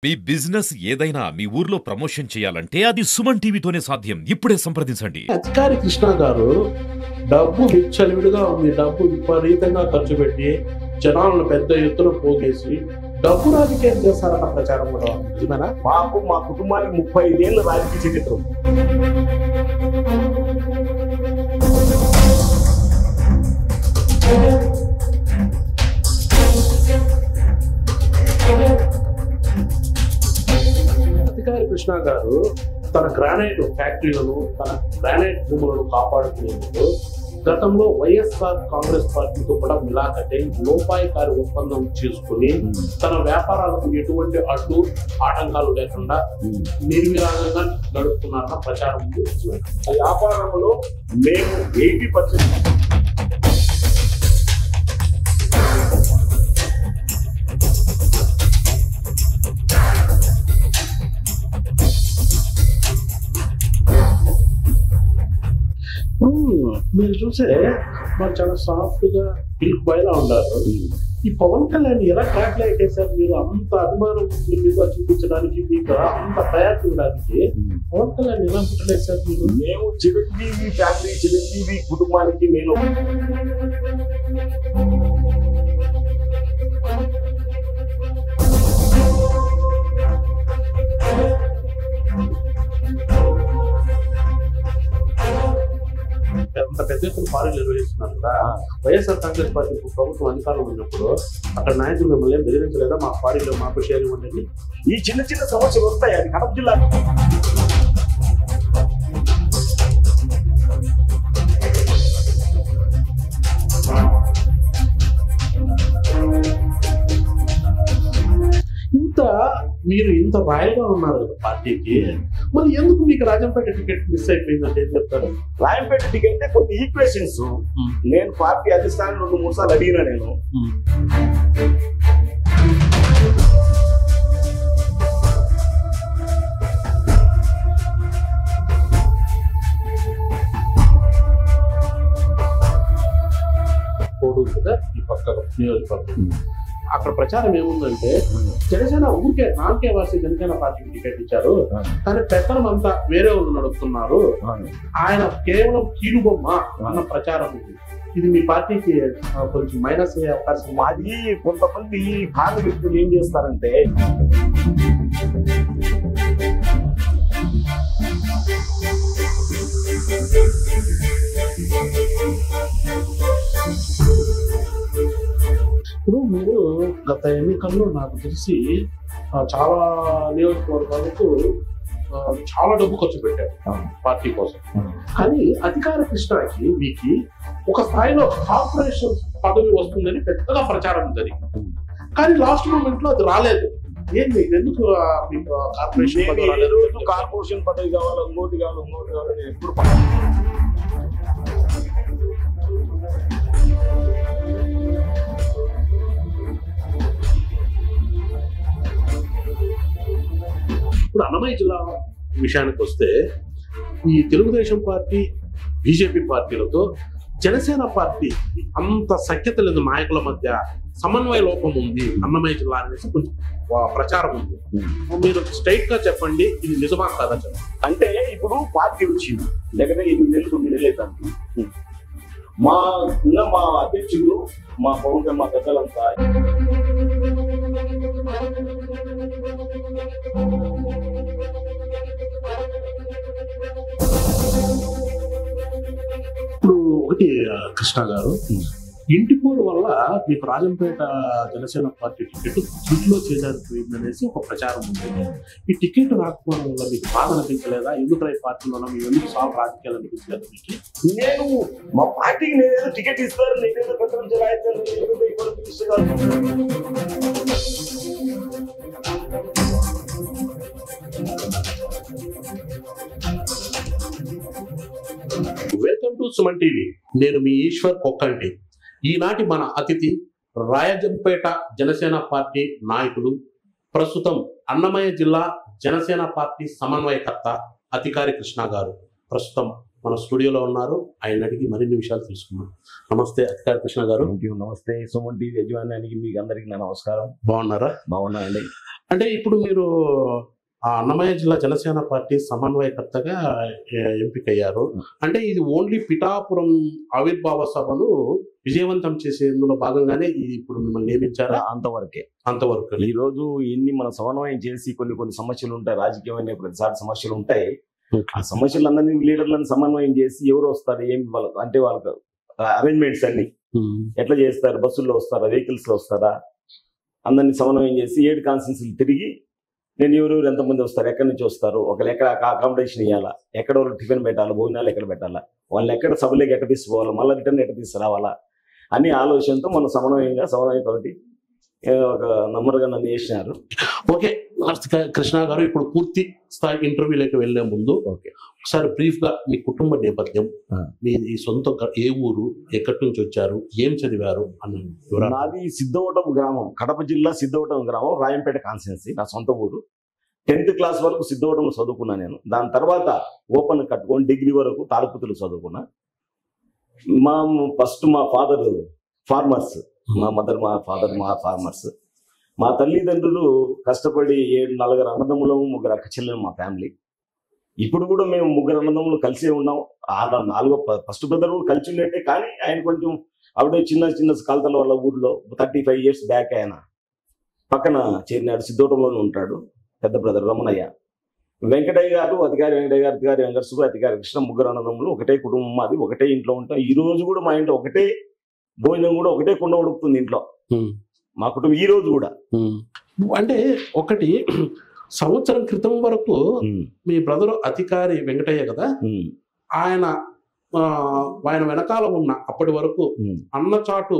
మీ business ఏదైనా మీ ఊర్లో promotion చేయాలంటే అది సుమన్ టీవీతోనే సాధ్యం. ఇప్పుడే సంప్రదించండి. అధికారి కృష్ణ గారు డబ్బు విచ్చలవిడిగా ఉంది. డబ్బు విపరీతంగా ఖర్చు పెట్టి జనాలను పెద్ద ఎత్తున పోగేసి డబ్బు రాజకీయం చేస్తారన్న ప్రచారం కూడా నిజమేనా? మా కుటుంబానికి 35 ఏళ్ళ రాజకీయ చరిత్రం. అధికారి కృష్ణ గారు తన గ్రానైట్ ఫ్యాక్టరీలను తన గ్రానైట్ భూములను కాపాడుకునేందుకు గతంలో వైఎస్ఆర్ కాంగ్రెస్ పార్టీతో కూడా మిలాకటే లోపాయికారి ఒప్పందం చేసుకుని తన వ్యాపారాలకు ఎటువంటి అడ్డు ఆటంకాలు లేకుండా నిర్విరాగంగా నడుపుతున్నారన్న ప్రచారం ఉంది. వ్యాపారంలో మేము 80% మీరు చూసే మరి చాలా సాఫ్ట్ గా పిల్క్ బాయ్లా ఉన్నారు. ఈ పవన్ కళ్యాణ్ ఎలా ట్రాక్ ఎక్కేసారు? మీరు అంత అభిమానం మీ మీద చూపించడానికి, మీకు అంత ప్రయత్నించడానికి పవన్ కళ్యాణ్ ఎలా పుట్టలేసారు మీరు? మేము చిరంజీవి ఫ్యామిలీ, చిరంజీవి కుటుంబానికి నేను అంత పెద్ద ఎత్తున పాలన నిర్వహిస్తున్నారు కదా. వైఎస్ఆర్ కాంగ్రెస్ పార్టీ ప్రభుత్వం అధికారంలో ఉన్నప్పుడు అక్కడ నాయకులు మిమ్మల్ని బెదిరించలేదా? మా పార్టీలో మాకు షేర్ ఇవ్వండి. ఈ చిన్న చిన్న సమస్యలు వస్తాయి. అది కడప జిల్లా మీరు ఇంత రాయల్గా ఉన్నారు కదా పార్టీకి, మరి ఎందుకు మీకు రాజంపేట టికెట్ మిస్ అయిపోయిందంటే ఏం చెప్తారు? రాయంపేట టికెట్ కొన్ని ఈక్వేషన్స్ నేను పార్టీ అధిష్టానం 2-3 సార్లు అడిగినా. నేను కోడూరు కదా ఈ పక్క నియోజకవర్గం, అక్కడ ప్రచారం ఏముందంటే జనసేన ఊరికే నామకే వాసి జనసేన పార్టీకి టికెట్ ఇచ్చారు, కానీ పెత్తనం అంతా వేరే వాళ్ళు నడుపుతున్నారు, ఆయన కేవలం కీలుబొమ్మ అన్న ప్రచారం ఉంది. ఇది మీ పార్టీకి కొంచెం మైనస్ అయ్యే అవకాశం. మాది కొంతమంది భాగ వ్యక్తులు ఏం చేస్తారంటే ఇప్పుడు మీరు గత ఎన్నికల్లో నాకు తెలిసి చాలా నియోజకవర్గాలకు చాలా డబ్బు ఖర్చు పెట్టారు పార్టీ కోసం. కానీ అధికార కృష్ణకి మీకు ఒక స్థాయిలో కార్పొరేషన్ పదవి వస్తుందని పెద్దగా ప్రచారం జరిగింది, కానీ లాస్ట్ మూమెంట్ లో అది రాలేదు. ఏంటి ఎందుకు మీకు కార్పొరేషన్ పదవి రాలేదు? కార్పొరేషన్ పదవి కావాలి, ఇంకోటి కావాలి ఎప్పుడు ఇప్పుడు అన్నమయ్య జిల్లా విషయానికి వస్తే ఈ తెలుగుదేశం పార్టీ, బీజేపీ పార్టీలతో జనసేన పార్టీ అంత సఖ్యత లేదు, నాయకుల మధ్య సమన్వయ లోపం ఉంది అన్నమయ్య జిల్లా అనేసి కొంచెం ప్రచారం ఉంది. మీరు స్ట్రైట్ గా చెప్పండి, ఇది నిజమా కాదా చెప్పండి. అంటే ఇప్పుడు పార్టీ వచ్చింది దగ్గర 8 నెలలు 9 నెలలు అవుతుంది. మా అధ్యక్షుడు మా పవన్ మా పెద్దలంతా ఇప్పుడు ఒకటి కృష్ణ గారు, ఇంటిపోరు వల్ల మీకు రాజంపేట జనసేన పార్టీ టికెట్ త్రుటిలో చేజారిపోయిందనేసి ఒక ప్రచారం ఉంది. ఈ టికెట్ రాకపోవడం వల్ల మీకు బాధ అనిపించలేదా? ఎందుకు ఈ పార్టీలో మేము ఎందుకు సాల్వ్ రాజకీయాలు అనిపించలేదు మీకు? నేను మా పార్టీకి నేనేదో టికెట్ ఇస్తాను, నేనేదో పెద్ద రాయిస్తాను, వెల్కమ్ టు సుమన్ టీవీ. నేను మీ ఈశ్వర్ కొక్కంటి. ఈనాటి మన అతిథి రాయజంపేట జనసేన పార్టీ నాయకులు, ప్రస్తుతం అన్నమయ్య జిల్లా జనసేన పార్టీ సమన్వయకర్త అధికారి కృష్ణ గారు ప్రస్తుతం మన స్టూడియోలో ఉన్నారు. ఆయన అడిగి మరిన్ని విషయాలు తెలుసుకున్నాం. నమస్తే అధికార కృష్ణ గారు. నమస్తే సుమన్ టీవీ యజమానికి మీకు అందరికీ నా నమస్కారం. బాగున్నారా? బాగున్నా అండి. అంటే ఇప్పుడు మీరు అన్నమయ్య జిల్లా జనసేన పార్టీ సమన్వయకర్తగా ఎంపికయ్యారు. అంటే ఇది ఓన్లీ పిఠాపురం ఆవిర్భావ సభను విజయవంతం చేసేందులో భాగంగానే ఇది ఇప్పుడు మిమ్మల్ని నియమించారా? అంతవరకు ఈ రోజు ఇన్ని మనం సమన్వయం చేసి కొన్ని సమస్యలు ఉంటాయి, రాజకీయమైన ప్రతిసారి సమస్యలు ఉంటాయి. ఆ సమస్యలందరినీ లీడర్లను సమన్వయం చేసి ఎవరు వస్తారు, ఏం అంటే వాళ్ళకి అరేంజ్మెంట్స్ అన్ని ఎట్లా చేస్తారు, బస్సుల్లో వస్తారా, వెహికల్స్ లో వస్తారా, అందరినీ సమన్వయం చేసి 7 కాన్స్టిట్యూన్సీలు తిరిగి నేను ఎవరెవరు ఎంతమంది వస్తారు, ఎక్కడి నుంచి వస్తారు, ఒకళ్ళు ఎక్కడ అకామిడేషన్ ఇవ్వాలా, ఎక్కడ వాళ్ళు టిఫిన్ పెట్టాలా, భోజనాలు ఎక్కడ పెట్టాలా, వాళ్ళని ఎక్కడ సభలోకి ఎక్కడ తీసుకోవాలా, మళ్ళీ రిటర్న్ ఎక్కడ తీసుకురావాలా అన్ని ఆలోచనతో మనం సమన్వయ కమిటీ ఒక నంబర్గా నన్ను వేసినారు. ఓకే కృష్ణ గారు, ఇప్పుడు పూర్తి స్థాయి ఇంటర్వ్యూలోకి వెళ్లే ముందు ఒకసారి బ్రీఫ్ గా మీ కుటుంబ నేపథ్యం, మీ సొంత ఏ ఊరు, ఎక్కడి నుంచి వచ్చారు, ఏం చదివారు అని. నాది సిద్ధవటం గ్రామం, కడప జిల్లా సిద్ధవటం గ్రామం, రాయంపేట కాన్స్టిట్యున్సీ నా సొంత ఊరు. 10th క్లాస్ వరకు సిద్ధవటంలో చదువుకున్నా నేను. దాని తర్వాత ఓపెన్ కట్టుకొని డిగ్రీ వరకు తాళపుతులు చదువుకున్నా. ఫస్ట్ మా ఫాదర్ ఫార్మర్స్, మా ఫాదర్ ఫార్మర్స్. మా తల్లిదండ్రులు కష్టపడి 7 అన్నదమ్ములు 3 అక్క చెల్లెలు మా ఫ్యామిలీ. ఇప్పుడు కూడా మేము 3 అన్నదమ్ములు కలిసే ఉన్నాం. 4వ ఫస్ట్ బ్రదర్ కూడా కలిసి ఉండేటే, కానీ ఆయన కొంచెం ఆవిడ చిన్న కలతల వాళ్ళ ఊర్లో 35 years బ్యాక్ ఆయన పక్కన చేరినాడు, సిద్ధోటంలోనే ఉంటాడు. పెద్ద బ్రదర్ రమణయ్య. వెంకటయ్య గారు, అధికారి వెంకటయ్య గారు, అధికారి వెంకటసుబ్బు, అధికారి కృష్ణ, 3 అన్నదమ్ములు, ఒకటే కుటుంబం మాది, ఒకటే ఇంట్లో ఉంటాం. ఈ రోజు కూడా మా ఇంట్లో ఒకటే భోజనం కూడా ఒకటే కుండ ఉడుకుతుంది ఇంట్లో మా కుటుంబం ఈ రోజు కూడా. అంటే ఒకటి సంవత్సరం క్రితం వరకు మీ బ్రదర్ అధికారి వెంకటయ్య కదా, ఆయన వెనకాల ఉన్న అప్పటి వరకు అన్నచాటు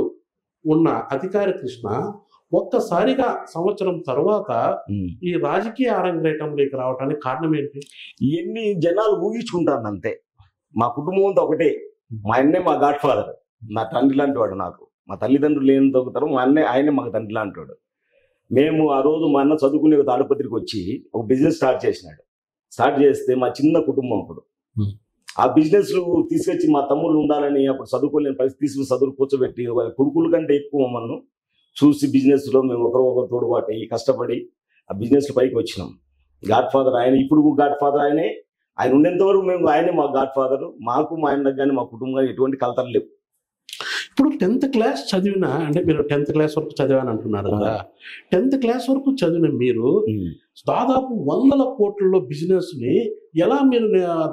ఉన్న అధికారి కృష్ణ ఒక్కసారిగా సంవత్సరం తర్వాత ఈ రాజకీయ అరంగేటంలోకి రావడానికి కారణం ఏంటి? ఇవన్నీ జనాలు ఊహించుకుంటారు అంతే. మా కుటుంబం అంతా ఒకటే. మా అన్నే మా గాడ్ ఫాదర్, నా తండ్రి లాంటి వాడు నాకు. మా తల్లిదండ్రులు ఏం తగ్గుతారు, మా ఆయన మాకు తండ్రి లాంటి వాడు. మేము ఆ రోజు మా అన్న చదువుకునే తాడిపత్రికి వచ్చి ఒక బిజినెస్ స్టార్ట్ చేసినాడు. స్టార్ట్ చేస్తే మా చిన్న కుటుంబం అప్పుడు ఆ బిజినెస్ తీసుకొచ్చి మా తమ్ముళ్ళు ఉండాలని అప్పుడు చదువుకోలేని పరిస్థితి తీసుకుని చదువు కూర్చోబెట్టి కొడుకుల కంటే ఎక్కువ మమ్మల్ని చూసి బిజినెస్ లో మేము ఒకరు తోడుబాటు అయ్యి కష్టపడి ఆ బిజినెస్ పైకి వచ్చినాం. గాడ్ ఫాదర్ ఆయన, ఇప్పుడు గాడ్ ఫాదర్ ఆయనే. ఆయన ఉండేంత వరకు మేము ఆయనే మా గాడ్ ఫాదర్. మాకు మా ఆయన కానీ మా కుటుంబం ఎటువంటి కలతలు లేవు. ఇప్పుడు 10th క్లాస్ చదివిన, అంటే మీరు 10th క్లాస్ వరకు చదివాను అంటున్నారు కదా, 10th క్లాస్ వరకు చదివిన మీరు దాదాపు 100 కోట్లలో బిజినెస్ ని ఎలా మీరు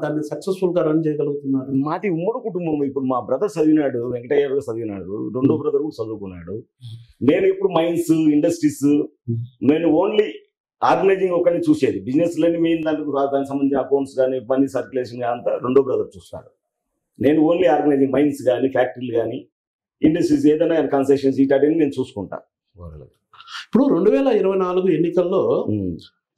దాన్ని సక్సెస్ఫుల్ గా రన్ చేయగలుగుతున్నారు? మాది ఉమ్మడి కుటుంబం. ఇప్పుడు మా బ్రదర్ చదివినాడు, వెంకటయ్య గారు చదివినాడు, 2వ బ్రదర్ కూడా చదువుకున్నాడు. నేను ఇప్పుడు మైన్స్, ఇండస్ట్రీస్, నేను ఓన్లీ ఆర్గనైజింగ్ ఒకరిని చూసేది. బిజినెస్ లేని మెయిన్ దానికి సంబంధించిన అకౌంట్స్ కానీ మనీ సర్క్యులేషన్ కానీ అంతా 2వ బ్రదర్ చూస్తాడు. నేను ఓన్లీ ఆర్గనైజింగ్ మైన్స్ కానీ ఫ్యాక్టరీలు కానీ ఇండస్ట్రీస్ ఏదైనా కన్సెషన్స్ ఇటాన్ని నేను చూసుకుంటా. ఇప్పుడు 2024 ఎన్నికల్లో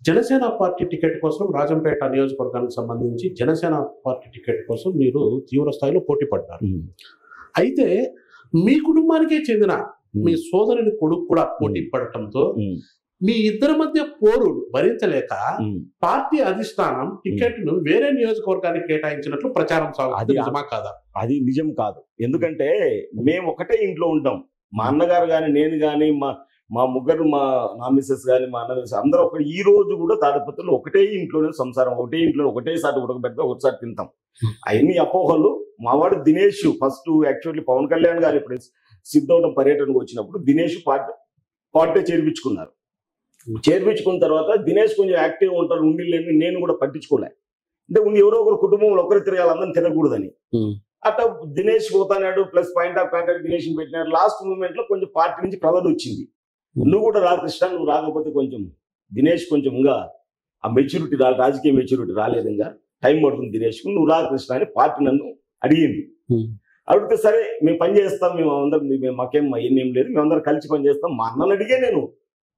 జనసేన పార్టీ టికెట్ కోసం రాజంపేట నియోజకవర్గానికి సంబంధించి జనసేన పార్టీ టికెట్ కోసం మీరు తీవ్ర స్థాయిలో పోటీ పడ్డారు. అయితే మీ కుటుంబానికే చెందిన మీ సోదరుని కొడుకు కూడా పోటీ పడటంతో మీ ఇద్దరి మధ్య పోరు భరించలేక పార్టీ అధిష్టానం టికెట్ ను వేరే నియోజకవర్గానికి కేటాయించినట్లు ప్రచారం సాగుతుంది. నిజమా కాదా? అది నిజం కాదు. ఎందుకంటే మేము ఒకటే ఇంట్లో ఉంటాం. మా అన్నగారు కానీ నేను కానీ మా ముగ్గురు, నా మిస్సెస్ కానీ మా అన్న అందరూ ఒక ఈ రోజు కూడా తాడిపత్రులు ఒకటే ఇంట్లోనే సంసారం, ఒకటే ఇంట్లో ఒకటేసారి ఉడకబెడితే ఒకసారి తింటాం. అవన్నీ అపోహలు. మావాడు దినేష్ ఫస్ట్ యాక్చువల్లీ పవన్ కళ్యాణ్ గారు ఇప్పుడు సిద్ధవటం పర్యటనకు వచ్చినప్పుడు దినేష్ పార్టీ చేర్పించుకున్నారు. చేర్పించుకున్న తర్వాత దినేష్ కొంచెం యాక్టివ్ ఉంటారు, ఉండిలేని నేను కూడా పట్టించుకోలే. అంటే ఎవరో ఒకరు కుటుంబంలో ఒకరు తిరగాలి, అందరిని తిరగకూడదని. అట్లా దినేష్ పోతాడు. Plus point of contact Dinesh పెట్టినాడు. లాస్ట్ మూమెంట్ లో కొంచెం పార్టీ నుంచి ప్రగతి వచ్చింది. నువ్వు కూడా రా కృష్ణ, నువ్వు రాకపోతే కొంచెం దినేష్ కొంచెం ఇంకా ఆ మెచ్యూరిటీ రాజకీయ మెచ్యూరిటీ రాలేదు, ఇంకా టైం పడుతుంది దినేష్, నువ్వు రా కృష్ణ అని పార్టీ నన్ను అడిగింది. అడిగితే సరే మేము పని చేస్తాం, మేము అందరం మాకేం ఏం లేదు, మేమందరం కలిసి పని చేస్తాం. మా అన్నని అడిగే నేను,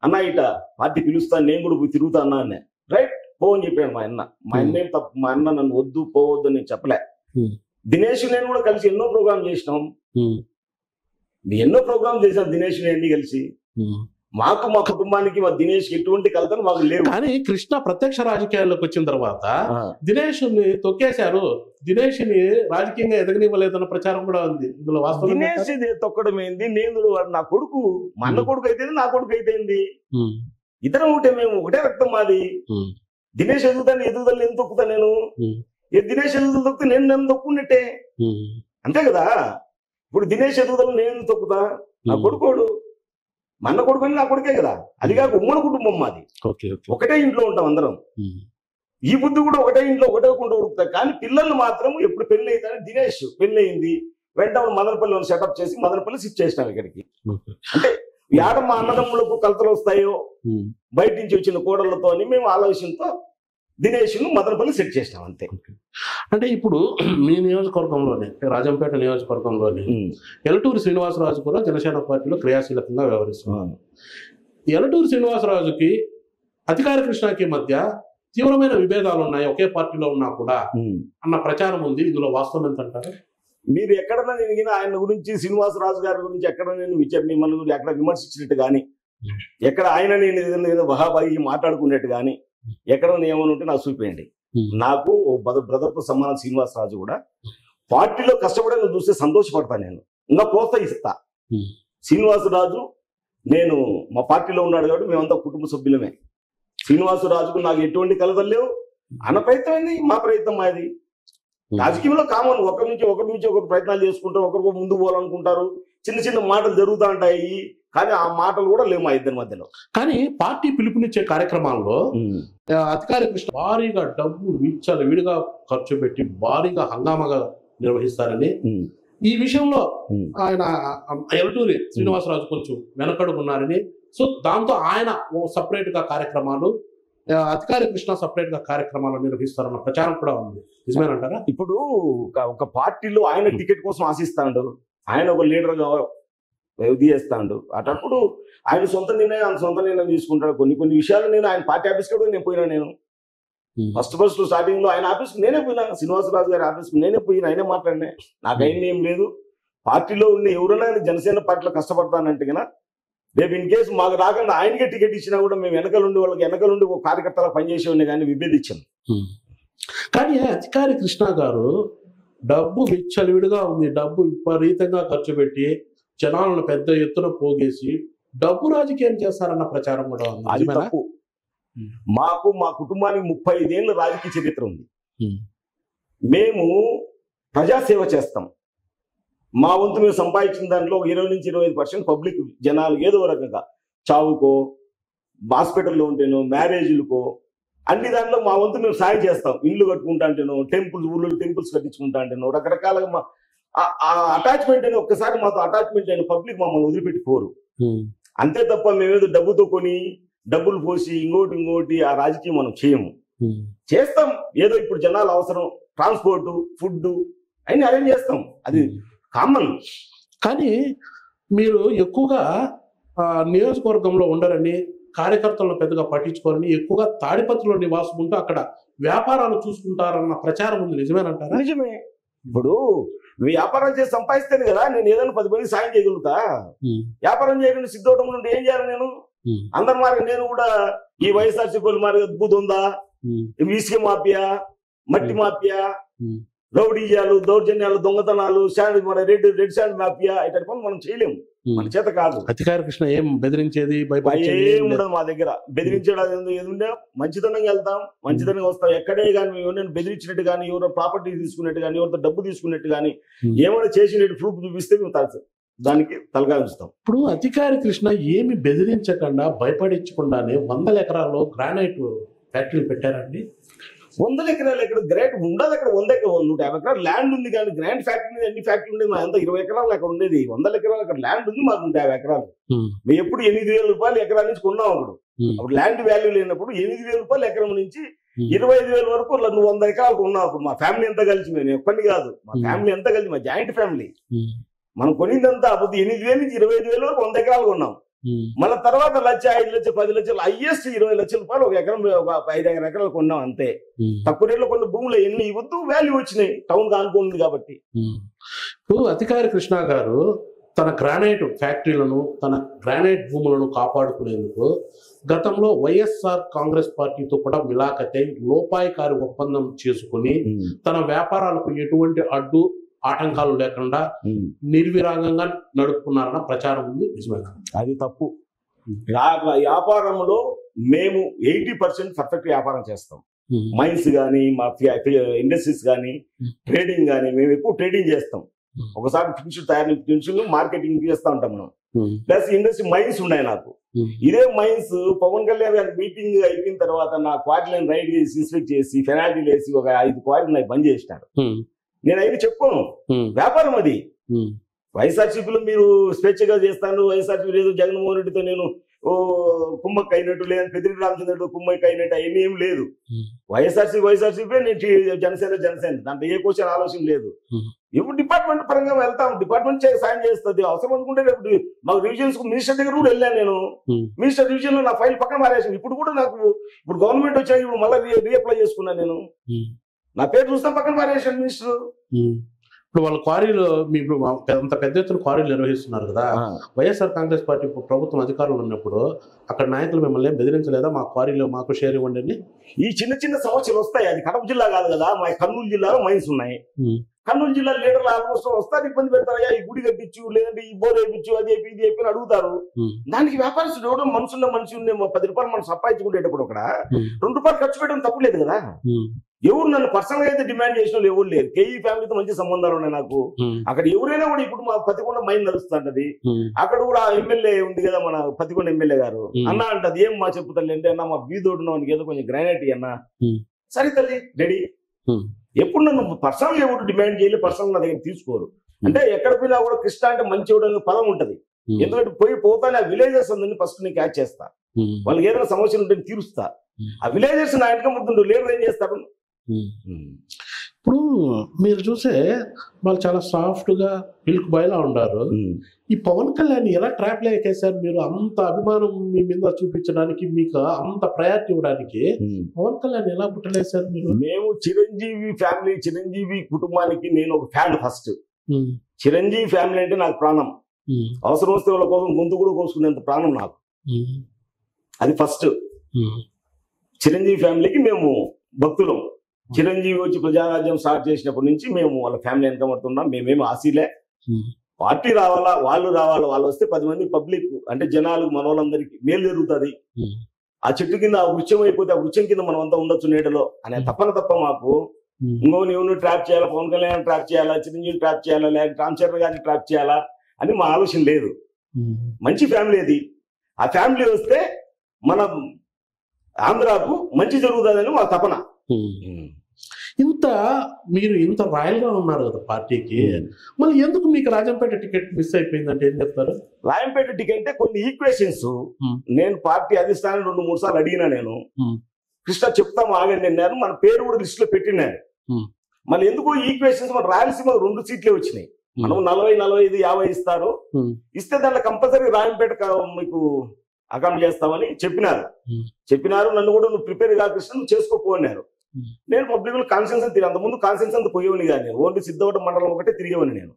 అన్న ఇట పార్టీ పిలుస్తాను, నేను కూడా తిరుగుతా అన్నా అన్న. రైట్ పో అని చెప్పాను మా అన్న. మా అన్న ఏం తప్పు, మా అన్న నన్ను వద్దు పోవద్దు అని నేను చెప్పలే. దినేష్ నేను కూడా కలిసి ఎన్నో ప్రోగ్రామ్ చేసినాం. ఎన్నో ప్రోగ్రామ్ చేశాం దినేష్ నేను కలిసి. మాకు మా కుటుంబానికి మా దినేష్ ఎటువంటి కలతలు మాకు లేవు. కానీ కృష్ణ ప్రత్యక్ష రాజకీయాల్లోకి వచ్చిన తర్వాత దినేష్ ని తొక్కేశారు, దినేష్ ని రాజకీయంగా ఎదగనివ్వలేదన్న ప్రచారం కూడా ఉంది. ఇందులో వాస్తవం దినేష్ తొక్కడం ఏంది, నేను నా కొడుకు, మా అన్న కొడుకు అయితే నా కొడుకు అయితే ఇద్దరం ఒకటే, మేము ఒకటే రక్తం మాది. దినేష్ ఎదుగుదల నేను తొక్కుతా, నేను దినేష్ ఎదుగుదల తొక్కితే నేను నన్ను తొక్కున్నట్టే, అంతే కదా. ఇప్పుడు దినేష్ ఎదుగుదల నేను తొక్కుతా, నా కొడుకోడు, మా అన్న కొడుకు అని నా కొడుకే కదా. అది కాక ఉమ్మడి కుటుంబం మాది, ఒకటే ఇంట్లో ఉంటాం అందరం. ఈ బుద్ధి కూడా ఒకటే ఇంట్లో ఒకటే కుంట ఉడుకుతాయి. కానీ పిల్లలు మాత్రం ఎప్పుడు పెళ్లి అవుతానే, దినేష్ పెళ్లి అయింది వెంటనే మదనపల్లిలో సెటప్ చేసి మదనపల్లి షిఫ్ట్ చేసినాం ఇక్కడికి. అంటే యాడ మా అన్నదమ్ములకు కలతలు వస్తాయో బయట నుంచి వచ్చిన కోడళ్లతో అని మేము ఆలోచనతో దినేష్ ను మదనపల్లి సెట్ చేసినాం అంతే. అంటే ఇప్పుడు మీ నియోజకవర్గంలోనే, రాజంపేట నియోజకవర్గంలోనే ఎలటూరు శ్రీనివాసరాజు కూడా జనసేన పార్టీలో క్రియాశీలకంగా వ్యవహరిస్తున్నారు. ఎలటూరు శ్రీనివాసరాజుకి అధికార కృష్ణకి మధ్య తీవ్రమైన విభేదాలు ఉన్నాయి, ఒకే పార్టీలో ఉన్నా కూడా అన్న ప్రచారం ఉంది. ఇందులో వాస్తవం ఎంత అంటారు? మీరు ఎక్కడన్నా నేను ఆయన గురించి, శ్రీనివాసరాజు గారి గురించి ఎక్కడ నేను మిమ్మల్ని ఎక్కడ విమర్శించినట్టు కానీ, ఎక్కడ ఆయన నేను ఏదైనా బహాబాయి మాట్లాడుకున్నట్టు కానీ ఎక్కడ ఏమని ఉంటే నాకు చూపేయండి. నాకు బ్రదర్తో సమానం శ్రీనివాసరాజు కూడా పార్టీలో కష్టపడే చూస్తే సంతోషపడతాను, నేను ఇంకా ప్రోత్సహిస్తా. శ్రీనివాసరాజు నేను మా పార్టీలో ఉన్నాడు కాబట్టి మేమంతా కుటుంబ సభ్యులమే. శ్రీనివాసరాజుకు నాకు ఎటువంటి కలతలు లేవు. అన్న ప్రయత్నం ఏంది, మా ప్రయత్నం మాది. రాజకీయంలో కామన్, ఒకరి నుంచి ఒకరు ప్రయత్నాలు చేసుకుంటారు, ఒకరికి ముందు పోవాలనుకుంటారు, చిన్న చిన్న మాటలు జరుగుతూ ఉంటాయి. కానీ ఆ మాటలు కూడా లేవు మా ఇద్దరి మధ్యలో. కానీ పార్టీ పిలుపునిచ్చే కార్యక్రమాల్లో అధికార కృష్ణ భారీగా డబ్బు విడిగా ఖర్చు పెట్టి భారీగా హంగామాగా నిర్వహిస్తారని, ఈ విషయంలో ఆయన ఎలటూరి శ్రీనివాసరాజు కొంచెం వెనకడుకున్నారని, సో దాంతో ఆయన సపరేట్ గా కార్యక్రమాలు, అధికార కృష్ణ సపరేట్ గా కార్యక్రమాలు నిర్వహిస్తారన్న ప్రచారం కూడా ఉంది. నిజమేనంటారా? ఇప్పుడు ఒక పార్టీలో ఆయన టికెట్ కోసం ఆశిస్తాడు, ఆయన ఒక లీడర్ గా చేస్తాడు. అటప్పుడు ఆయన సొంత నిర్ణయం తీసుకుంటాడు. కొన్ని విషయాలు నేను ఆయన పార్టీ ఆఫీస్ కూడా నేను పోయినా, నేను ఫస్ట్ స్టార్టింగ్ లో ఆయన ఆఫీస్ నేనే పోయినా, శ్రీనివాసరాజు గారి ఆఫీస్ నేనే పోయినా, ఆయనే మాట్లాడినా. నాకు అయిన ఏం లేదు. పార్టీలో ఉన్న ఎవరైనా జనసేన పార్టీలో కష్టపడతానంటే కదా, రేపు ఇన్ కేసు మాకు రాకుండా ఆయనకే టికెట్ ఇచ్చినా కూడా మేము వెనకలుండి ఒక కార్యకర్తలా పనిచేసేవాడిని కానీ విభేదించాం. కానీ అధికారి కృష్ణ గారు డబ్బు విచ్చలవిడిగా ఉంది, డబ్బు విపరీతంగా ఖర్చు పెట్టి జనాలను పెద్ద ఎత్తున పోగేసి డబ్బు రాజకీయం చేస్తారన్న ప్రచారం కూడా ఉంది. అది తప్పు. మా కుటుంబానికి 35 ఏళ్ళ రాజకీయ చరిత్ర ఉంది. మేము ప్రజాసేవ చేస్తాం. మా వంతు మేము సంపాదించిన దాంట్లో 20 నుంచి 25% పబ్లిక్ జనాలు ఏదో రకంగా చావుకో, హాస్పిటల్లో ఉంటేనో, మ్యారేజ్లకో, అన్ని దాంట్లో మా వంతు మేము సాయం చేస్తాం. ఇల్లు కట్టుకుంటా అంటేనో, ఊళ్ళో టెంపుల్స్ కట్టించుకుంటా అంటేనో, రకరకాలుగా అటాచ్మెంట్ అని ఒక్కసారి మాతో అటాచ్మెంట్ అయిన పబ్లిక్ మమ్మల్ని వదిలిపెట్టిపోరు. అంతే తప్ప మేమేదో డబ్బుతో కొని డబ్బులు పోసి ఇంకోటి ఆ రాజకీయం మనం చేయము. చేస్తాం ఏదో ఇప్పుడు జనాలు అవసరం, ట్రాన్స్పోర్ట్, ఫుడ్ అన్ని అరేంజ్ చేస్తాం, అది కామన్. కానీ మీరు ఎక్కువగా నియోజకవర్గంలో ఉండరని, కార్యకర్తలను పెద్దగా పట్టించుకోరని, ఎక్కువగా తాడిపత్రిలో నివాసం ఉంటూ అక్కడ వ్యాపారాలు చూసుకుంటారన్న ప్రచారం ఉంది. నిజమేనంటారా? నిజమే. ఇప్పుడు వ్యాపారం చేసి సంపాదిస్తేనే కదా నేను ఏదైనా 10 మంది సాయం చేయగలుగుతా. వ్యాపారం చేయకుండా సిద్ధవటం నుండి ఏం చేయాలి నేను? అందరి మారి నేను కూడా ఈ వైఎస్ఆర్సీపీ మారి బుద్ధుందా, ఇసుక మాఫియా, మట్టి మాఫియా, రౌడీజాలు, దౌర్జన్యాలు, దొంగతనాలు, రెడ్ శాండ్ మాఫియా, ఇటువంటి పనులు మనం చేయలేము, మన చేత కాదు. అధికార కృష్ణ ఏం బెదిరించేది ఏం ఉండదు మా దగ్గర. బెదిరించడం ఏదుండే మంచితనంగా వెళ్తాం, మంచితనంగా వస్తాం. ఎక్కడే కానీ ఎవరైనా బెదిరించినట్టు కానీ, ఎవరో ప్రాపర్టీ తీసుకున్నట్టు కానీ, ఎవరితో డబ్బు తీసుకున్నట్టు కానీ, ఏమైనా చేసినట్టు ప్రూఫ్ చూపిస్తే మేము దానికి తలగా ఉంచుతాం. ఇప్పుడు అధికార కృష్ణ ఏమి బెదిరించకుండా, భయపడించకుండానే 100 ఎకరాల్లో గ్రానైట్ ఫ్యాక్టరీలు పెట్టారండి. 100 ఎకరాలు ఎక్కడ గ్రాంట్ ఉండదు, అక్కడ 150 ఎకరాలు ల్యాండ్ ఉంది. కానీ గ్రాండ్ ఫ్యాక్టరీ అన్ని ఫ్యాక్టరీ ఉండేది మా అంతా 20 ఎకరాలు అక్కడ ఉండేది. 100 ఎకరాలు అక్కడ ల్యాండ్ ఉంది, మాకు 150 ఎకరాలు. మేము ఎప్పుడు 8,000 రూపాయలు ఎకరాల నుంచి కొన్నాం. అప్పుడు ల్యాండ్ వాల్యూ లేనప్పుడు 8,000 రూపాయలు ఎకరం నుంచి 25,000 వరకు నువ్వు 100 ఎకరాలు కొన్నావు. అప్పుడు మా ఫ్యామిలీ ఎంత కలిసి, మేము ఎప్పటి కాదు, మా ఫ్యామిలీ ఎంత కలిసి, మా జాయింట్ ఫ్యామిలీ, మనం కొనిందంతా అప్పుడు 8,000 నుంచి 25,000 వరకు 100 ఎకరాలు కొన్నాం. మళ్ళీ తర్వాత 1 లక్ష, 5 లక్షలు, 10 లక్షలు, హైయెస్ట్ 20 లక్షల రూపాయలు ఒక ఎకరం, ఒక 5 ఎకరాలు కొన్నాం అంతే. తక్కువ రేట్లో కొన్ని భూములు ఎన్ని ఇవ్వద్దు వాల్యూ వచ్చినాయి, టౌన్ కానుకుంది కాబట్టి. ఇప్పుడు అధికార కృష్ణ గారు తన గ్రానైట్ ఫ్యాక్టరీలను, తన గ్రానైట్ భూములను కాపాడుకునేందుకు గతంలో వైఎస్ఆర్ కాంగ్రెస్ పార్టీతో కూడా మిలాఖతై లోపాయికారి ఒప్పందం చేసుకుని తన వ్యాపారాలకు ఎటువంటి అడ్డు ఆటంకాలు లేకుండా నిర్విరాగంగా నడుపుకున్నారన్న ప్రచారం ఉంది. నిజమేనా? అది తప్పు. వ్యాపారంలో మేము 80% పర్ఫెక్ట్ వ్యాపారం చేస్తాం. మైన్స్ కానీ, మా ఇండస్ట్రీస్ కానీ, ట్రేడింగ్ కానీ, మేము ఎక్కువ ట్రేడింగ్ చేస్తాం. ఒకసారి ఫినిష్ మార్కెటింగ్ చేస్తూ ఉంటాం మనం. ప్లస్ ఇండస్ట్రీ మైన్స్ ఉన్నాయి నాకు. ఇదే మైన్స్ పవన్ కళ్యాణ్ గారి మీటింగ్ అయిపోయిన తర్వాత నా క్వారీలను రైడ్ చేసి ఇన్స్పెక్ట్ చేసి పెనాల్టీలు వేసి ఒక 5 క్వారీలు నాకు బంద్ చేసినారు. నేను అయితే చెప్పుకోను, వ్యాపారం అది. వైఎస్ఆర్సీపీలో మీరు స్వేచ్ఛగా చేస్తాను, వైఎస్ఆర్సీపీ లేదు జగన్మోహన్ రెడ్డితో నేను కుమ్మక్క అయినట్టు, లేదా పెద్దిరెడ్డి రామచంద్రుడు కుమ్మక్క అయినట్టు అవన్నీ ఏం లేదు. వైఎస్ఆర్సీపీ నేను జనసేన దాంట్లో ఏ క్వశ్చన్ ఆలోచన లేదు. ఇప్పుడు డిపార్ట్మెంట్ పరంగా వెళ్తాం, డిపార్ట్మెంట్ సాయం చేస్తుంది. అవసరం అనుకుంటే రేపు మాకు రివిజన్స్ మినిస్టర్ దగ్గర కూడా వెళ్ళాను నేను. మినిస్టర్ రివిజన్ లో నా ఫైల్ పక్కన మారేసాను. ఇప్పుడు కూడా నాకు ఇప్పుడు గవర్నమెంట్ వచ్చాక ఇప్పుడు మళ్ళీ రీఅప్లై చేసుకున్నాను నేను. నా పేరు చూస్తాం పక్కన మారేసాను మినిస్టర్. ఇప్పుడు వాళ్ళ క్వారీలు ఇప్పుడు అంత పెద్ద ఎత్తున క్వారీలు నిర్వహిస్తున్నారు కదా. వైఎస్ఆర్ కాంగ్రెస్ పార్టీ ప్రభుత్వం అధికారంలో ఉన్నప్పుడు అక్కడ నాయకులు మిమ్మల్ని బెదిరించలేదా? మా క్వారీలో మాకు షేర్ ఇవ్వండి అని. ఈ చిన్న చిన్న సమస్యలు వస్తాయి. అది కడప జిల్లా కాదు కదా, మా కర్నూలు జిల్లాలో మైన్స్ ఉన్నాయి. కర్నూలు జిల్లా లీడర్లు ఆల్మోస్ట్ వస్తారు, ఇబ్బంది పెడతారయ్యా, ఈ గుడి కట్టించు, లేదంటే ఈ బోర్ వేయించు, అది చెప్పి ఇది చెప్పి అడుగుతారు. దానికి వ్యాపారస్తుడు ఎవడో మనుషున్న మనిషి ఉండే 10 రూపాయలు మనం సంపాదించుకుంటేటప్పుడు అక్కడ 2 రూపాయలు ఖర్చు పెట్టడం తప్పులేదు కదా. ఎవరు నన్ను పర్సనల్ గా అయితే డిమాండ్ చేసిన వాళ్ళు ఎవరు లేరు. కేఈ ఫ్యామిలీతో మంచి సంబంధాలు ఉన్నాయి నాకు. అక్కడ ఎవరైనా కూడా ఇప్పుడు మా పతికొండ మైన్ నడుస్తుంటది. అక్కడ కూడా ఎమ్మెల్యే ఉంది కదా, మన పతికొండ ఎమ్మెల్యే గారు. అన్న అంటది, ఏం మా చెప్పుతాను అంటే, అన్న మా బీదోడు ఏదో కొంచెం గ్రానైట్ అన్న. సరే తల్లి రెడీ. ఎప్పుడు నన్ను పర్సనల్ ఎవరు డిమాండ్ చేయలేదు, పర్సనల్ నా దగ్గర తీసుకోరు. అంటే ఎక్కడ పోయినా కూడా కృష్ణ అంటే మంచి పదం ఉంటది. ఎందుకంటే పోతానే ఆ విలేజర్స్ అందరినీ ఫస్ట్ నేను క్యాచ్ చేస్తా. వాళ్ళకి ఏదైనా సమస్యలు ఉంటే తీరుస్తా. ఆ విలేజర్స్ నా వెనక ముందు లీడర్ ఏం చేస్తాడు. ఇప్పుడు మీరు చూసే వాళ్ళు చాలా సాఫ్ట్ గా మిల్క్ బాయ్ లా ఉండారు. ఈ పవన్ కళ్యాణ్ ఎలా ట్రాప్ లేకేసారు మీరు? అంత అభిమానం మీ మీద చూపించడానికి, మీకు అంత ప్రయారిటీ ఇవ్వడానికి పవన్ కళ్యాణ్ ఎలా పుట్టలేసారు మీరు? మేము చిరంజీవి ఫ్యామిలీ, చిరంజీవి కుటుంబానికి నేను ఒక ఫ్యాన్. ఫస్ట్ చిరంజీవి ఫ్యామిలీ అంటే నాకు ప్రాణం. అవసరం వస్తే వాళ్ళ కోసం గొంతు కూడా కోసుకునేంత ప్రాణం నాకు. అది ఫస్ట్. చిరంజీవి ఫ్యామిలీకి మేము భక్తులం. చిరంజీవి వచ్చి ప్రజారాజ్యం స్టార్ట్ చేసినప్పటి నుంచి మేము వాళ్ళ ఫ్యామిలీ వెనకబడుతున్నాం. మేమేమి ఆశీలే. పార్టీ రావాలా, వాళ్ళు రావాలా, వాళ్ళు వస్తే 10 మంది పబ్లిక్ అంటే జనాలు మన వాళ్ళందరికీ మేలు జరుగుతుంది. ఆ చెట్టు కింద ఆ వృక్షం అయిపోతే ఆ వృక్షం కింద మనం అంతా ఉండొచ్చు నీడలో అనే తప్ప మాకు ఇంకోని ఎవరిని ట్రాప్ చేయాలా, పవన్ కళ్యాణ్ ట్రాప్ చేయాలా, చిరంజీవి ట్రాప్ చేయాలా, లేకపోతే రామ్ చరణ్ గారిని ట్రాప్ చేయాలా అని మా ఆలోచన లేదు. మంచి ఫ్యామిలీ అది. ఆ ఫ్యామిలీ వస్తే మన ఆంధ్రాకు మంచి జరుగుతుందని మా తపన. మీరు ఇంత రాయల్ గా ఉన్నారు కదా పార్టీకి, మళ్ళీ ఎందుకు మీకు రాజంపేట టికెట్ మిస్ అయిపోయిందంటే ఏం చెప్తారు? రాజంపేట టికెట్ అంటే కొన్ని ఈక్వేషన్స్ నేను పార్టీ అధిష్టానం 2-3 సార్లు అడిగినా. నేను కృష్ణ చెప్తాము ఆగండి అన్నారు. మన పేరు కూడా లిస్ట్ లో పెట్టినారు. మళ్ళీ ఎందుకో ఈక్వేషన్స్ మన రాయలసీమ 2 సీట్లే వచ్చినాయి. మనం 40, 45, 50 ఇస్తారు. ఇస్తే దాంట్లో కంపల్సరీ రాజంపేట మీకు అకామిడేట్ చేస్తామని చెప్పినారు. నన్ను కూడా నువ్వు ప్రిపేర్ గా కృష్ణ, నువ్వు చేసుకోపోన్నారు. నేను పబ్లిక్ లో కాన్స్టిట్యూన్సీ తిరిగి అంతకుముందు కాన్స్టిట్యూన్సీ అంతా పోయేవాని కానీ ఓన్లీ సిద్ధవటం మండలం ఒకటే తిరిగేవాని నేను.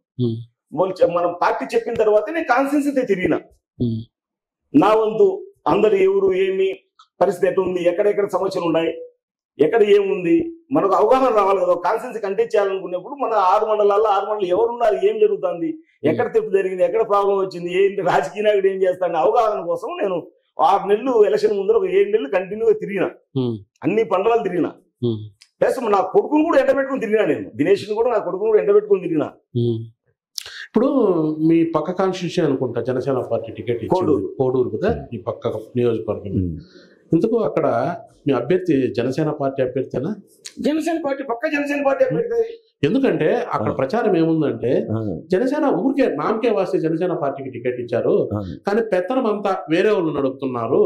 మనం పార్టీ చెప్పిన తర్వాత నేను కాన్స్టిట్యూన్సీ తిరిగిన. నా వంతు అందరు ఎవరు ఏమి పరిస్థితి ఎట్లా ఉంది, ఎక్కడెక్కడ సమస్యలు ఉన్నాయి, ఎక్కడ ఏముంది మనకు అవగాహన రావాలి కదా. కాన్స్టిట్యూన్సీ కంటెస్ట్ చేయాలనుకున్నప్పుడు మన 6 మండలాల్లో 6 మండలం ఎవరున్నారు, ఏం జరుగుతుంది, ఎక్కడ తప్పు జరిగింది, ఎక్కడ ప్రాబ్లం వచ్చింది, ఏంటి రాజకీయ నాయకుడు ఏం చేస్తాను అవగాహన కోసం నేను 6 నెలలు ఎలక్షన్ ముందర ఒక 7 నెలలు కంటిన్యూగా తిరిగిన. అన్ని పండలాలు తిరిగిన. ప్లస్ నా కొడుకును కూడా ఎండబెట్టుకుని తిరిగినా. నేను దినేష్ కూడా నా కొడుకును కూడా ఎండబెట్టుకుని తిరిగినా. ఇప్పుడు మీ పక్క కాన్స్టిట్యూషన్ అనుకుంటా జనసేన పార్టీ టికెట్ కోడూరు కదా, ఈ పక్క నియోజకవర్గం. ఇందుకు అక్కడ మీ అభ్యర్థి జనసేన పార్టీ అభ్యర్థినా? జనసేన పార్టీ పక్క జనసేన పార్టీ అభ్యర్థి. ఎందుకంటే అక్కడ ప్రచారం ఏముందంటే జనసేన ఊరికే నామకే వాసి జనసేన పార్టీకి టికెట్ ఇచ్చారు, కానీ పెత్తనం అంతా వేరే వాళ్ళు నడుపుతున్నారు,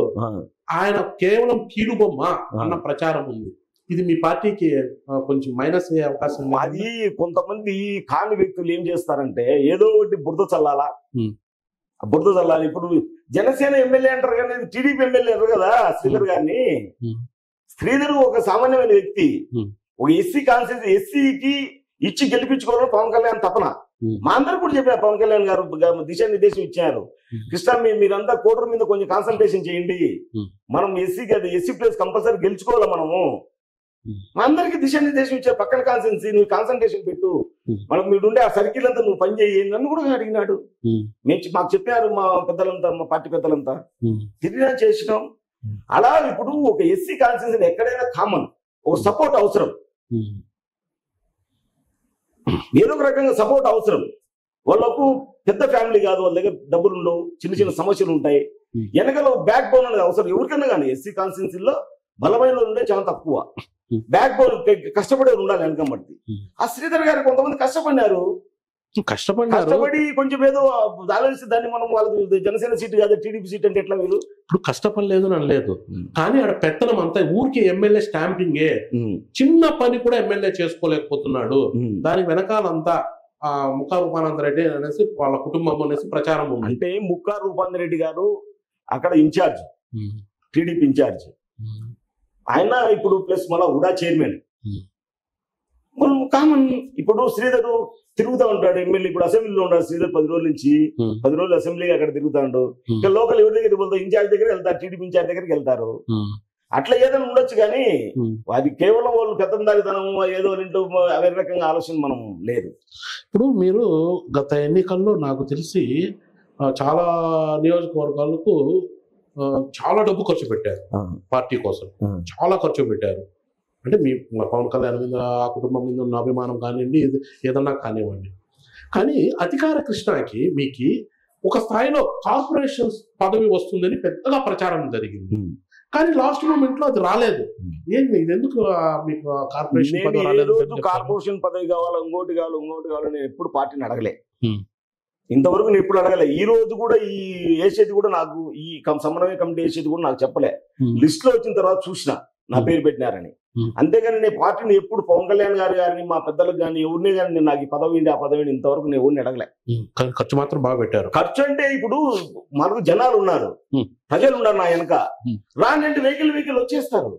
ఆయన కేవలం కీలుబొమ్మ అన్న ప్రచారం ఉంది. ఇది మీ పార్టీకి కొంచెం మైనస్ అయ్యే అవకాశం. అది కొంతమంది కాని వ్యక్తులు ఏం చేస్తారంటే ఏదో ఒకటి బురద చల్లాలా. ఇప్పుడు జనసేన ఎమ్మెల్యే అంటారు కానీ టీడీపీ ఎమ్మెల్యే అంటారు కదా శ్రీధర్ గారిని. శ్రీధర్ ఒక సామాన్యమైన వ్యక్తి. ఒక ఎస్సీ కాన్స్టిట్యూన్సీ ఎస్సీకి ఇచ్చి గెలిపించుకోవాలని పవన్ కళ్యాణ్ తపన. మా అందరికి కూడా చెప్పారు, పవన్ కళ్యాణ్ గారు దిశానిర్దేశం ఇచ్చారు. కృష్ణ మీరంతా కోటర్ మీద కొంచెం కాన్సన్ట్రేషన్ చేయండి, మనం ఎస్సీ ప్లేస్ కంపల్సరీ గెలుచుకోవాలి మనము. మా అందరికి దిశానిర్దేశం ఇచ్చారు, పక్కన కాన్సెన్సీ నువ్వు కాన్సన్ట్రేషన్ పెట్టు, మనకు మీరుండే ఆ సర్కిల్ అంతా నువ్వు పని చేయి నన్ను కూడా అడిగినాడు. మాకు చెప్పారు మా పెద్దలంతా, మా పార్టీ పెద్దలంతా తిరిగినా చేసినాం. అలా ఇప్పుడు ఒక ఎస్సీ కాన్సెన్సీ ఎక్కడైనా కామన్ ఒక సపోర్ట్ అవసరం, ఏదో ఒక రకంగా సపోర్ట్ అవసరం. వాళ్ళకు పెద్ద ఫ్యామిలీ కాదు, వాళ్ళ దగ్గర డబ్బులు ఉండవు, చిన్న చిన్న సమస్యలు ఉంటాయి, వెనకాల బ్యాక్ బోన్ అనేది అవసరం ఎవరికైనా కానీ. ఎస్సీ కాన్స్టిట్యున్సీలో బలమైన ఉండే చాలా తక్కువ, బ్యాక్ బోన్ కష్టపడే ఉండాలి వెనకబడి. ఆ శ్రీధర్ గారు కొంతమంది కష్టపడి కొంచెం ఏదో ఆలోచిస్తే దాన్ని మనం వాళ్ళ జనసేన సీట్ కాదు టీడీపీ సీట్ అంటే ఎట్లా మీరు ఇప్పుడు కష్టపడలేదు అని లేదు, కానీ ఆడ పెత్తనం అంతా ఊరికి ఎమ్మెల్యే స్టాంపింగే, చిన్న పని కూడా ఎమ్మెల్యే చేసుకోలేకపోతున్నాడు. దానికి వెనకాలంతా ముక్కా రూపానంద రెడ్డి అనేసి వాళ్ళ కుటుంబం అనేసి ప్రచారం ఉంది. అంటే ముక్కా రూపానంద రెడ్డి గారు అక్కడ ఇన్ఛార్జ్, టీడీపీ ఇన్ఛార్జ్ ఆయన, ఇప్పుడు ప్లస్ మళ్ళా ఉడా చైర్మన్ కామన్. ఇప్పుడు శ్రీధర్ తిరుగుతా ఉంటాడు ఎమ్మెల్యే, ఇప్పుడు అసెంబ్లీలో ఉన్నాడు శ్రీధర్ 10 రోజుల నుంచి, 10 రోజులు అసెంబ్లీగా అక్కడ తిరుగుతాడు. ఇంకా లోకల్ ఎవరి దగ్గర వెళ్తారు, ఇన్ఛార్జ్ దగ్గర వెళ్తారు, టీడీపీ ఇన్ఛార్జ్ దగ్గరికి వెళ్తారు. అట్లా ఏదైనా ఉండొచ్చు, కానీ అది కేవలం వాళ్ళు పెద్దందాగితనం ఏదో ఇంటూ అదే రకంగా ఆలోచన మనం లేదు. ఇప్పుడు మీరు గత ఎన్నికల్లో నాకు తెలిసి చాలా నియోజకవర్గాలకు చాలా డబ్బు ఖర్చు పెట్టారు, పార్టీ కోసం చాలా ఖర్చు పెట్టారు. అంటే మీ పవన్ కళ్యాణ్ మీద, ఆ కుటుంబం మీద ఉన్న అభిమానం కానివ్వండి, ఏదన్నా కానివ్వండి. కానీ అధికార కృష్ణకి మీకు ఒక స్థాయిలో కార్పొరేషన్ పదవి వస్తుందని పెద్దగా ప్రచారం జరిగింది, కానీ లాస్ట్ మూమెంట్ లో అది రాలేదు. ఏంటి ఇది, ఎందుకు మీకు కార్పొరేషన్ పదవి రాలేదు? కార్పొరేషన్ పదవి కావాలి, ఇంకోటి కావాలి నేను ఎప్పుడు పార్టీని అడగలే, ఇంతవరకు నేను ఎప్పుడు అడగలే. ఈ రోజు కూడా ఈ వేసేది కూడా నాకు, ఈ సమన్వయ కమిటీ వేసేది కూడా నాకు చెప్పలే. లిస్ట్ లో వచ్చిన తర్వాత చూసిన నా పేరు పెట్టినారని, అంతేగాని నేను పార్టీని ఎప్పుడు పవన్ కళ్యాణ్ గారు కానీ మా పెద్దలకు కానీ ఎవరిని కానీ నేను నాకు ఈ పదవి ఆ పదవి ఇంతవరకు నేను ఎవరిని అడగలే. ఖర్చు మాత్రం బాగా పెట్టారు. ఖర్చు అంటే ఇప్పుడు మనకు జనాలు ఉన్నారు, ప్రజలు ఉన్నారు నా వెనక, రానంటే వెహికల్ వచ్చేస్తారు.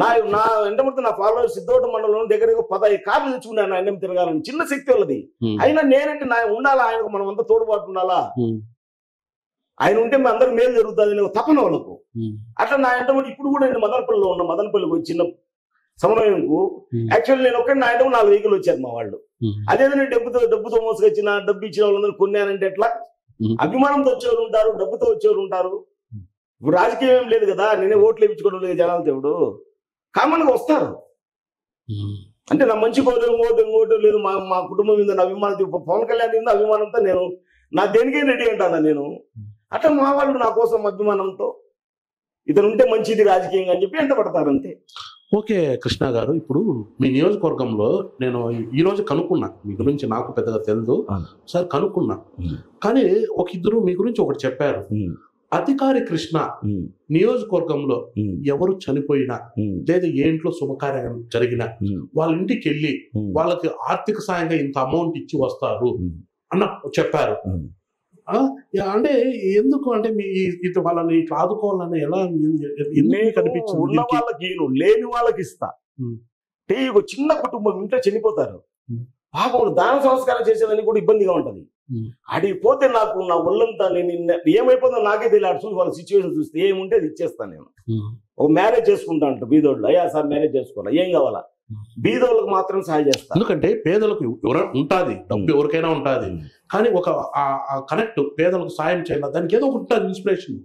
నా వెంటబడితే నా ఫాలోవర్స్ సిద్ధోట మండలంలో దగ్గర 15 కార్లు తెచ్చుకున్నాను నా ఎన్నం తిరగాలని, చిన్న శక్తి వాళ్ళది. అయినా నేనంటే నా ఉండాలా, ఆయనకు మనం అంతా తోడుబాటు ఉండాలా, ఆయన ఉంటే మీ అందరికి మేలు జరుగుతుంది తపన వాళ్ళకు. అట్లా నా వెంటబడి ఇప్పుడు కూడా నేను మదనపల్లిలో ఉన్నా, మదనపల్లికి వచ్చిన సమన్వయంకు యాక్చువల్లీ నేను ఒకటి నా ఐటమ్ 4 వెహికల్ వచ్చారు మా వాళ్ళు. అదేదో నేను డబ్బుతో మోసుకొచ్చిన డబ్బు ఇచ్చిన వాళ్ళందరూ కొన్నానంటే ఎట్లా? అభిమానంతో వచ్చేవారు ఉంటారు, డబ్బుతో వచ్చేవారు ఉంటారు. ఇప్పుడు రాజకీయం ఏం లేదు కదా, నేనే ఓట్లు వేయించుకోవడం లేదు జనాలతో. ఇప్పుడు కామన్గా వస్తారు, అంటే నా మంచి ఇంకోటి లేదు, మా కుటుంబం మీద అభిమానం, పవన్ కళ్యాణ్ మీద అభిమానంతో నేను నా దేనికే రెడీ అంటాను నేను. అట్లా మా వాళ్ళు నా కోసం అభిమానంతో ఇతను ఉంటే మంచిది రాజకీయంగా అని చెప్పి ఎంట పడతారు అంతే. ఓకే కృష్ణ గారు, ఇప్పుడు మీ నియోజకవర్గంలో నేను ఈ రోజు కనుక్కున్నా, మీ గురించి నాకు పెద్దగా తెలియదు సార్, కనుక్కున్నా. కానీ ఒక ఇద్దరు మీ గురించి ఒకటి చెప్పారు, అధికారి కృష్ణ నియోజకవర్గంలో ఎవరు చనిపోయినా లేదా ఏ ఇంట్లో శుభకార్యం జరిగినా వాళ్ళ ఇంటికి వెళ్ళి వాళ్ళకి ఆర్థిక సాయంగా ఇంత అమౌంట్ ఇచ్చి వస్తారు అన్న చెప్పారు. అంటే ఎందుకు, అంటే మీ ఇటు వాళ్ళని ఇట్లా ఆదుకోవాలని ఎలా కనిపించింది? ఉన్న వాళ్ళకి లేని వాళ్ళకి ఇస్తా. అంటే ఒక చిన్న కుటుంబం ఇంట్లో చనిపోతారు, పాపం దాన సంస్కారం చేసేదని కూడా ఇబ్బందిగా ఉంటది. అడిగి పోతే నాకు నా ఒళ్ళంతా నేను ఏమైపోతుందో నాకే తెలియదు. చూసి వాళ్ళ సిచ్యువేషన్ చూస్తే ఏముంటే అది ఇచ్చేస్తాను నేను. ఒక మ్యారేజ్ చేసుకుంటా అంటారు బీదోళ్ళు, అయ్యా సార్ మ్యారేజ్ చేసుకోవాలా, ఏం కావాలా, బీదోళ్ళకి మాత్రం సహాయం చేస్తాను. ఎందుకంటే పేదలకు ఉంటుంది, డబ్బు ఎవరికైనా ఉంటుంది, కానీ ఒక కనెక్ట్ పేదలకు సాయం చేయాలి, దానికి ఏదో ఒకటి ఇన్స్పిరేషన్.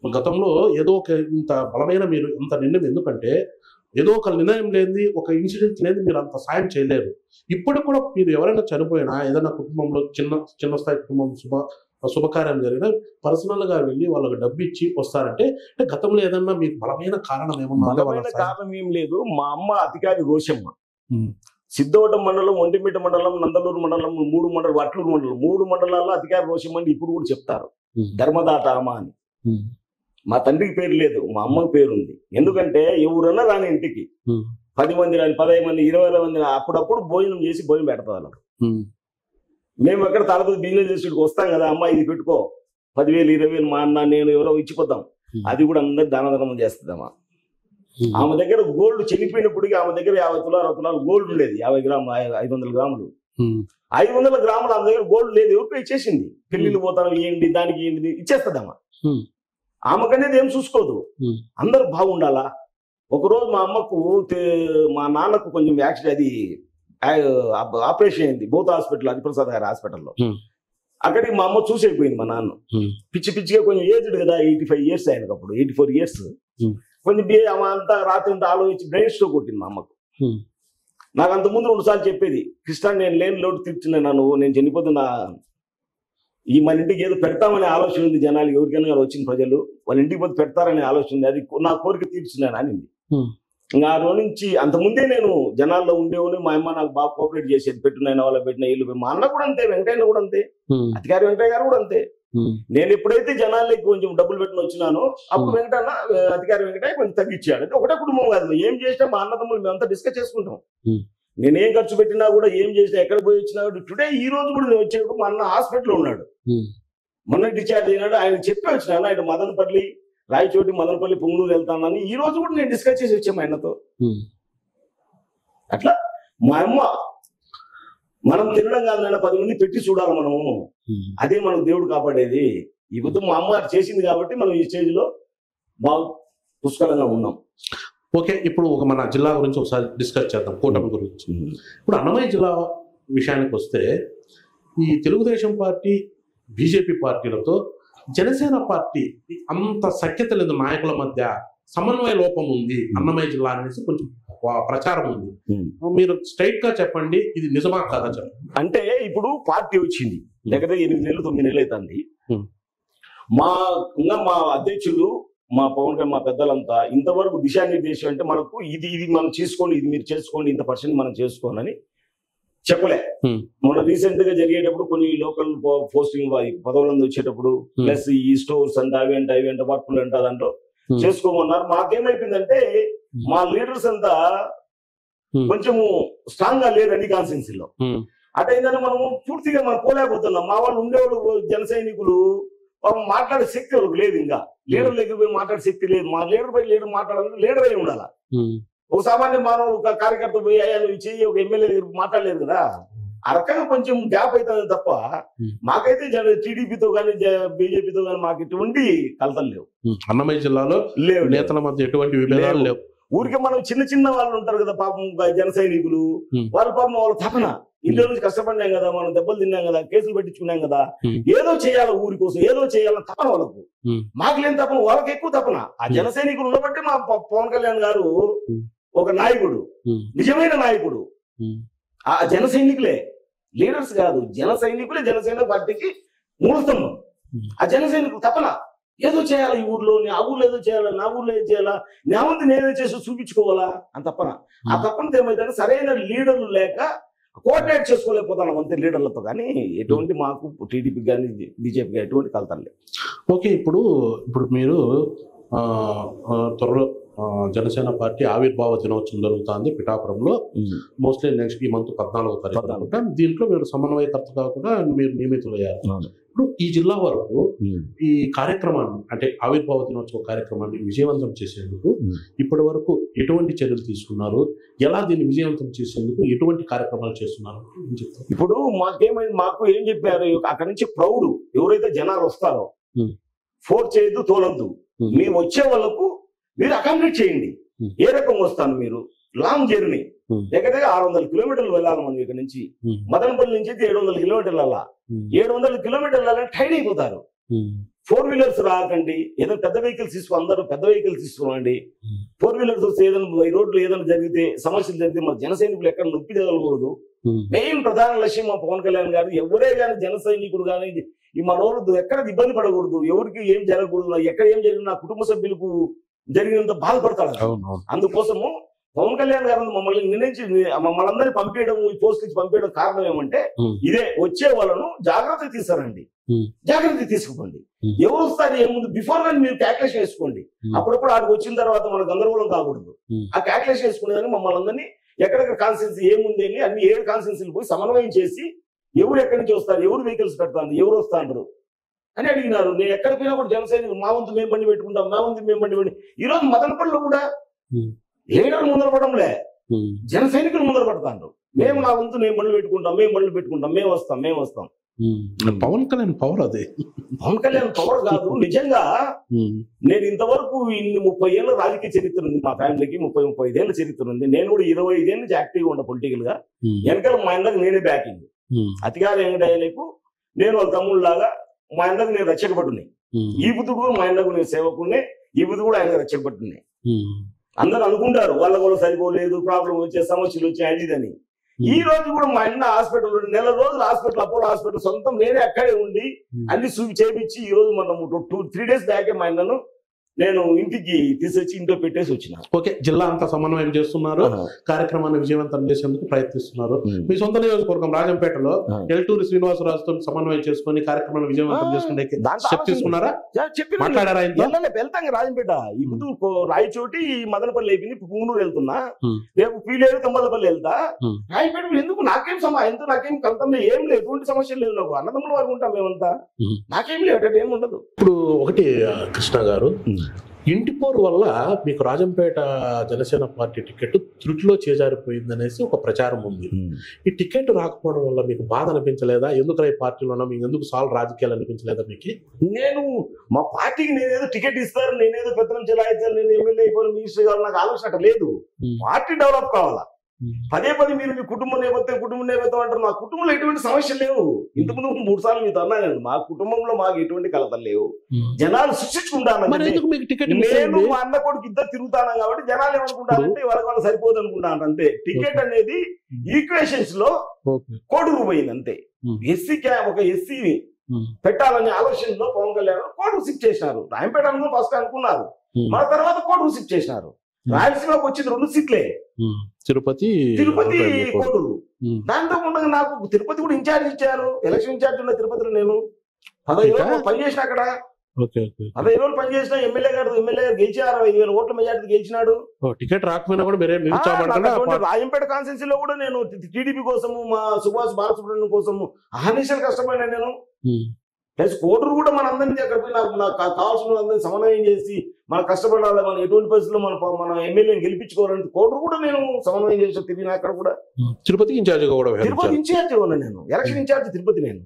గతంలో ఏదో ఒక ఇంత బలమైన మీరు ఇంత నిర్ణయం, ఎందుకంటే ఏదో ఒక నిర్ణయం లేని, ఒక ఇన్సిడెంట్ లేని మీరు అంత సాయం చేయలేరు. ఇప్పుడు కూడా మీరు ఎవరైనా చనిపోయినా, ఏదైనా కుటుంబంలో చిన్న స్థాయి కుటుంబం శుభకార్యం జరిగినా పర్సనల్ గా వెళ్ళి వాళ్ళకి డబ్బు ఇచ్చి వస్తారంటే, గతంలో ఏదన్నా మీకు బలమైన కారణం ఏమన్నా? బలమైన కారణం ఏం లేదు. మా అమ్మ అధికారి రోషమ్మ, సిద్ధోటం మండలం, ఒంటిమిట్ట మండలం, నందలూరు మండలం, 3 మండలం, అట్లూరు మండలం, 3 మండలాల్లో అధికారి రోషమ్మ అని ఇప్పుడు కూడా చెప్తారు. ధర్మదాత అమ్మ అని. మా తండ్రికి పేరు లేదు, మా అమ్మకి పేరు ఉంది. ఎందుకంటే ఎవరన్నా రాని ఇంటికి 10 మంది రాని, 15 మంది, 20 మంది అప్పుడప్పుడు భోజనం చేసి భోజనం పెడతాం వాళ్ళకు. మేము ఎక్కడ తలపతి బిజినెస్ చేసి వస్తాం కదా, అమ్మ ఇది పెట్టుకో 10,000 20,000 మా అన్న నేను ఎవరో ఇచ్చిపోతాం, అది కూడా అందరికి దాన ధర్మం చేస్తుందమ్మా. ఆమె దగ్గర గోల్డ్ చనిపోయినప్పటికీ ఆమె దగ్గర 50 తులాలు 60 తులాలు గోల్డ్ ఉండేది, 50 గ్రాములు 500 గ్రాములు. 500 గ్రాములు ఆమె దగ్గర గోల్డ్ లేదు, ఎవరికో ఇచ్చేసింది. పెళ్లిళ్ళు పోతాం ఏంటి దానికి ఏంటి ఇచ్చేస్తుందమ్మా. ఆమెకనేది ఏం చూసుకోదు, అందరూ బాగుండాలా. ఒకరోజు మా అమ్మకు మా నాన్నకు కొంచెం యాక్సిడెంట్, అది ఆపరేషన్ అయింది బోత్ హాస్పిటల్, హరిప్రసాద్ గారి హాస్పిటల్లో. అక్కడికి మా అమ్మ చూసేపోయింది. మా నాన్న పిచ్చి పిచ్చిగా కొంచెం ఏజ్డ్ కదా, 85 years ఆయనకు, అప్పుడు 84 years. కొంచెం అంతా రాత్రి అంతా ఆలోచించి బ్రెయిన్ స్ట్రోక్ కొట్టింది మా అమ్మకు. నాకు అంత ముందు 2 సార్లు చెప్పేది, కృష్ణ నేను లేని లోటు తీర్చున్నా, నేను చనిపోతున్నా, ఈ మన ఇంటికి ఏదో పెడతామనే ఆలోచన ఉంది జనాలు, ఎవరికైనా వచ్చిన ప్రజలు వాళ్ళ ఇంటికి పోతే పెడతారనే ఆలోచన ఉంది, అది నా కోరిక తీర్చున్నాను అనింది. ఇంకా ఆ రోజు నుంచి అంతకుముందే నేను జనాల్లో ఉండేవాడిని. మా అమ్మ నాకు బాగా కోఆపరేట్ చేసేది, పెట్టునైనా వాళ్ళ పెట్టిన ఇల్లు. మా అన్న కూడా అంతే, వెంకటయ్య కూడా అంతే, అధికారి వెంకటయ్య గారు కూడా అంతే. నేను ఎప్పుడైతే జనాలకి కొంచెం డబ్బులు పెట్టిన వచ్చినానో అప్పుడు వెంకటన్న అధికారి వెంకటయ్య కొంచెం తగ్గించాడు. అంటే ఒకటే కుటుంబం కాదు, ఏం చేసినా మా అన్నదమ్ములు మేమంతా డిస్కస్ చేసుకుంటాం. నేనేం ఖర్చు పెట్టినా కూడా, ఏం చేసినా, ఎక్కడ పోయి వచ్చినా టుడే ఈ రోజు కూడా నేను వచ్చేటప్పుడు మా అన్న హాస్పిటల్లో ఉన్నాడు, మొన్న డిశ్చార్జ్ అయినాడు. ఆయన చెప్పి వచ్చినాను, ఆయన మదనపల్లి, రాయచోటి, మదనపల్లి, పొంగనూరు వెళ్తానని ఈ రోజు కూడా నేను డిస్కస్ చేసి వచ్చాము ఆయనతో. అట్లా మా అమ్మ మనం తినడం కాదు, 10 మంది పెట్టి చూడాలి మనము, అదే మనకు దేవుడు కాపాడేది. ఇప్పుడు మా అమ్మ చేసింది కాబట్టి మనం ఈ స్టేజ్ లో బాగా పుష్కలంగా ఉన్నాం. ఓకే, ఇప్పుడు మన జిల్లా గురించి ఒకసారి డిస్కస్ చేద్దాం, కూటమి గురించి. ఇప్పుడు అన్నమయ్య జిల్లా విషయానికి వస్తే, ఈ తెలుగుదేశం పార్టీ, బీజేపీ పార్టీలతో జనసేన పార్టీ అంత సఖ్యత లేదు, నాయకుల మధ్య సమన్వయ లోపం ఉంది అన్నమయ్య జిల్లా అనేసి కొంచెం ప్రచారం ఉంది. మీరు స్ట్రైట్ గా చెప్పండి, ఇది నిజమా కాదా చెప్పండి. అంటే ఇప్పుడు పార్టీ వచ్చింది, దగ్గర 8 నెలలు 9 నెలలు అవుతుంది. మా అధ్యక్షులు, మా పవన్ కళ్యాణ్, మా పెద్దలంతా ఇంతవరకు దిశానిర్దేశం అంటే మనకు ఇది మనం చేసుకోండి, ఇది మీరు చేసుకోండి, ఇంత పర్సెంట్ మనం చేసుకోవాలని చెప్పలే. మన రీసెంట్ గా జరిగేటప్పుడు కొన్ని లోకల్ పోస్టింగ్ పదవులందు వచ్చేటప్పుడు, ప్లస్ ఈ స్టోర్స్ అంటే అవి అంటే వర్క్లు అంటే దాంట్లో చేసుకోమన్నారు. మాకేమైపోయిందంటే మా లీడర్స్ అంతా కొంచెము స్ట్రాంగ్ గా లేరు అన్ని కాన్స్టిట్యున్సీలో. అటైందని మనము పూర్తిగా మనం పోలేకపోతున్నాం. మా వాళ్ళు ఉండేవాళ్ళు జన సైనికులు మాట్లాడే శక్తి వాళ్ళకి లేదు, ఇంకా లీడర్ దగ్గర పోయి మాట్లాడే శక్తి లేదు. మా లీడర్ పై లీడర్ మాట్లాడాలంటే లీడర్ అయి ఉండాలా. ఒక సామాన్య మానవుడు, ఒక కార్యకర్త పోయి అయ్యా నువ్వు చెయ్యి, ఒక ఎమ్మెల్యే దగ్గర మాట్లాడలేదు కదా. ఆ రకంగా కొంచెం గ్యాప్ అవుతుంది తప్ప మాకైతే టీడీపీతో కానీ బీజేపీతో కానీ మాకు ఎటువంటి కలతలు లేవు. అన్నమయ్య జిల్లాలో లేవు, నేతల మధ్య ఎటువంటి విభేదాలు లేవు. ఊరికే మనం చిన్న వాళ్ళు ఉంటారు కదా పాపం, జన సైనికులు, వాళ్ళ పాపం వాళ్ళ తపన, ఇంట్లో నుంచి కష్టపడినాం కదా, మనం దెబ్బలు తిన్నాం కదా, కేసులు పెట్టించుకున్నాం కదా, ఏదో చేయాలి ఊరి కోసం, ఏదో చేయాలని తపన వాళ్ళకు. మాకు లేని తపన వాళ్ళకి ఎక్కువ తపన. ఆ జన సైనికులు ఉండబట్టి మా పవన్ కళ్యాణ్ గారు ఒక నాయకుడు, నిజమైన నాయకుడు. ఆ జన సైనికులే, లీడర్స్ కాదు, జన సైనికులే జనసేన పార్టీకి మూలస్తంభం. ఆ జన సైనికులు తపన ఏదో చేయాలి, ఈ ఊర్లో ఆ ఊర్లో ఏదో చేయాలా, నా ఊర్లో ఏదో చేయాలా, నా వంతు నేనే చేసి చూపించుకోవాలా అని తపన. ఆ తపనతో ఏమైతే సరైన లీడర్లు లేక కోఆర్డినేట్ చేసుకోలేకపోతున్నాం అంతే లీడర్లతో. కానీ ఎటువంటి మాకు టీడీపీ కానీ బీజేపీ ఎటువంటి కలతాలు లేవు. ఓకే, ఇప్పుడు మీరు త్వరలో జనసేన పార్టీ ఆవిర్భావ దినోత్సవం జరుగుతుంది పిఠాపురంలో, మోస్ట్లీ నెక్స్ట్ ఈ మంత్ 14వ తారీఖు అనుకుంటా. దీంట్లో మీరు సమన్వయకర్తగా కూడా మీరు నియమితులయ్యారు. ఇప్పుడు ఈ జిల్లా వరకు ఈ కార్యక్రమాన్ని, అంటే ఆవిర్భావ దినోత్సవ కార్యక్రమాన్ని విజయవంతం చేసేందుకు ఇప్పటి వరకు ఎటువంటి చర్యలు తీసుకున్నారు, ఎలా దీన్ని విజయవంతం చేసేందుకు ఎటువంటి కార్యక్రమాలు చేస్తున్నారు ఇప్పుడు మాకేమైంది, మాకు ఏం చెప్పారు, అక్కడి నుంచి ప్రౌడ్ ఎవరైతే జనాలు వస్తారో ఫోర్స్ చేయొద్దు, తోలొద్దు, మేము వచ్చే వాళ్ళకు మీరు అకామిడేట్ చేయండి. ఏ రకం వస్తాను, మీరు లాంగ్ జర్నీ, దగ్గర 600 కిలోమీటర్లు వెళ్ళాలి మనం ఇక్కడ నుంచి. మదనపల్లి నుంచి 700 కిలోమీటర్లు వెళ్ళాలా. 700 కిలోమీటర్లు వెళ్ళాలని టైడ్ అయిపోతారు. 4 వీలర్స్ రాకండి, ఏదైనా పెద్ద వెహికల్స్ అందరూ పెద్ద వెహికల్స్ తీసుకోండి. 4 వీలర్స్ వస్తే ఏదైనా ఈ రోడ్లు ఏదైనా జరిగితే, సమస్యలు జరిగితే మన జన సైనికులు ఎక్కడ నొప్పి జరగకూడదు. మెయిన్ ప్రధాన లక్ష్యం మా పవన్ కళ్యాణ్ గారు, ఎవరే కానీ జన సైనికుడు కానీ ఈ మన వాళ్ళు ఎక్కడ ఇబ్బంది పడకూడదు, ఎవరికి ఏం జరగకూడదు, ఎక్కడ ఏం జరిగిన నా కుటుంబ సభ్యులకు జరిగినంత బాధపడతాడు. అందుకోసము పవన్ కళ్యాణ్ గారు మమ్మల్ని నిర్ణయించి మమ్మల్ని అందరినీ పంపించడం, ఈ పోస్ట్ నుంచి పంపించడం కారణం ఏమంటే ఇదే, వచ్చే వాళ్ళను జాగ్రత్త తీసారండి, జాగ్రత్త తీసుకోండి. ఎవరు వస్తారు ఏముంది బిఫోర్ గా మీరు క్యాల్కులేషన్ వేసుకోండి. అప్పుడప్పుడు ఆడికి వచ్చిన తర్వాత మనకు గందరగోళం కాకూడదు. ఆ క్యాల్కులేషన్ వేసుకునేదాన్ని మమ్మల్ని అందరినీ ఎక్కడెక్కడ కాన్స్టిట్యున్సీ ఏముంది అని అన్ని 7 కాన్స్టిట్యున్సీలు పోయి సమన్వయం చేసి, ఎవరు ఎక్కడి నుంచి వస్తారు, ఎవరు వెహికల్స్ పెడతారు, ఎవరు వస్తారు అని అడిగినారు. నేను ఎక్కడ పోయినా కూడా జన సైనికులు మా వంతు మేము బండి పెట్టుకుంటాం, మా వంతు మేము బండి ఈ రోజు మదనపల్లిలో కూడా లీడర్ ముందర పడంలే, జన సైనికులు ముందర పడతారు. మేము నా వంతు మేము బండ్లు పెట్టుకుంటాం, మేము వస్తాం. పవన్ కళ్యాణ్ పవర్ అది. పవన్ కళ్యాణ్ పవర్ కాదు, నిజంగా నేను ఇంతవరకు ఇన్ని 30 ఏళ్ళ రాజకీయ చరిత్ర ఉంది మా ఫ్యామిలీకి, 35 ఏళ్ళ చరిత్ర ఉంది. నేను కూడా 25 ఏళ్ళ నుంచి యాక్టివ్గా ఉన్నా పొలిటికల్ గా. వెనకాల మా ఇందాక నేనే బ్యాకింగ్, అతిగారు వెంకటయ్యకు నేను వాళ్ళ తమ్ముళ్ళలాగా మా ఇందాక నేను రక్షకపడున్నాయి. ఈ బుద్ధుడు కూడా మా ఇందాక నేను సేవకునే, ఈ బుద్ధుడు కూడా ఆయన రక్షకపడుతున్నాయి. అందరూ అనుకుంటారు వాళ్ళ సరిపోలేదు, ప్రాబ్లం వచ్చే సమస్యలు వచ్చాయి అది ఇదని. ఈ రోజు కూడా మా అన్న హాస్పిటల్ నెల రోజులు హాస్పిటల్, అపోలో హాస్పిటల్ సొంతం నేనే అక్కడే ఉండి అన్ని చేపించి ఈ రోజు మనం 2-3 days బ్యాకే మా అన్నను నేను ఇంటికి తీసుకొచ్చి ఇంట్లో పెట్టేసి వచ్చిన. ఓకే, జిల్లా అంతా సమన్వయం చేస్తున్నారు, కార్యక్రమాన్ని విజయవంతం చేసేందుకు ప్రయత్నిస్తున్నారు. మీ సొంత నియోజకవర్గం రాజంపేటలో ఎల్టూరి శ్రీనివాసరాజుతో సమన్వయం చేసుకుని కార్యక్రమాన్ని విజయవంతం చేసుకునే తీసుకున్నారా? మాట్లాడారా? వెళ్తాం రాజంపేట, ఇప్పుడు రాయచోటి మదనపల్లి అయిపోయింది, పుంగనూరు వెళ్తున్నా, రేపు పీలేరు తొమ్మలపల్లి వెళ్తా. రాయపేట ఎందుకు నాకేం కలుతాం, ఏం లేదు, ఎటువంటి సమస్యలు లేవు. నాకు అన్నదమ్ముల వరకు ఉంటాం మేమంతా, నాకేం లేదు, ఏం ఉండదు. ఇప్పుడు ఒకటి కృష్ణ గారు, ఇంటి పోరు వల్ల మీకు రాజంపేట జనసేన పార్టీ టికెట్ త్రుటిలో చేజారిపోయిందనేసి ఒక ప్రచారం ఉంది. ఈ టికెట్ రాకపోవడం వల్ల మీకు బాధ అనిపించలేదా? ఎందుకు ఈ పార్టీలో ఉన్నా మీకు ఎందుకు సాల్ రాజకీయాలు అనిపించలేదా మీకు? నేను మా పార్టీకి నేనేదో టికెట్ ఇస్తారు, నేనేదో పెత్తనం చెలాయించాలి, నేను ఎమ్మెల్యే అయిపోయి మినిస్టర్ కావాలి, నాకు ఆలోచన లేదు. పార్టీ డెవలప్ కావాలా. పదే మీరు మీ కుటుంబ నేపథ్యం అంటారు. మా కుటుంబంలో ఎటువంటి సమస్యలు లేవు. ఇంతకుముందు 3 సార్లు మీతో అన్నాను, మా కుటుంబంలో మాకు ఎటువంటి కలతలు లేవు. జనాలు సృష్టించుకుంటాను, నేను మా అన్న కొడుకు ఇద్దరు తిరుగుతాను కాబట్టి జనాలు ఏమనుకుంటారంటే వాళ్ళకి సరిపోదు అనుకుంటాను అంతే. టికెట్ అనేది ఈక్వేషన్స్ లో కోటి పోయింది అంతే. ఒక ఎస్సీ పెట్టాలనే ఆలోచనలో పవన్ కళ్యాణ్ కోటి షిఫ్ట్ చేసినారు. రాయంపేట ఫస్ట్ అనుకున్నారు, మన తర్వాత కోటి షిఫ్ట్ చేసినారు. రాయలసీమకు వచ్చింది 2 సీట్లే, తిరుపతి కోటూరు. దాంతో ఉండగా నాకు తిరుపతి కూడా ఇన్ఛార్జ్ ఇచ్చారు. ఎలక్షన్ ఇన్ఛార్జ్ ఉన్న తిరుపతిలో నేను 15 రోజులు పనిచేసిన అక్కడ. 15 రోజులు పనిచేసిన ఎమ్మెల్యే గారు గెలిచి 65,000 ఓట్ల మెజార్టీ గెలిచినాడు. టికెట్ రాకపోయినా కూడా రాజంపేట కాన్స్టిట్యూన్సీలో కూడా నేను టీడీపీ కోసము, మా సుభాష్ బాలసుబ్రహ్మణ్యం కోసము అహర్నిశలు కష్టపడినా నేను. ప్లస్ కోటూరు కూడా మనందరినీ అక్కడ పోయి నాకు కావాల్సిన అందరినీ సమన్వయం చేసి మనం కష్టపడాలి, మనం ఎటువంటి పరిస్థితుల్లో మన ఎమ్మెల్యేని గెలిపించుకోవాలంటే కోటూరు కూడా నేను సమన్వయం చేసి తిరిగిన. అక్కడ కూడా తిరుపతి ఇన్ఛార్జ్ ఉన్నా నేను, ఎలక్షన్ ఇన్ఛార్జ్ తిరుపతి నేను.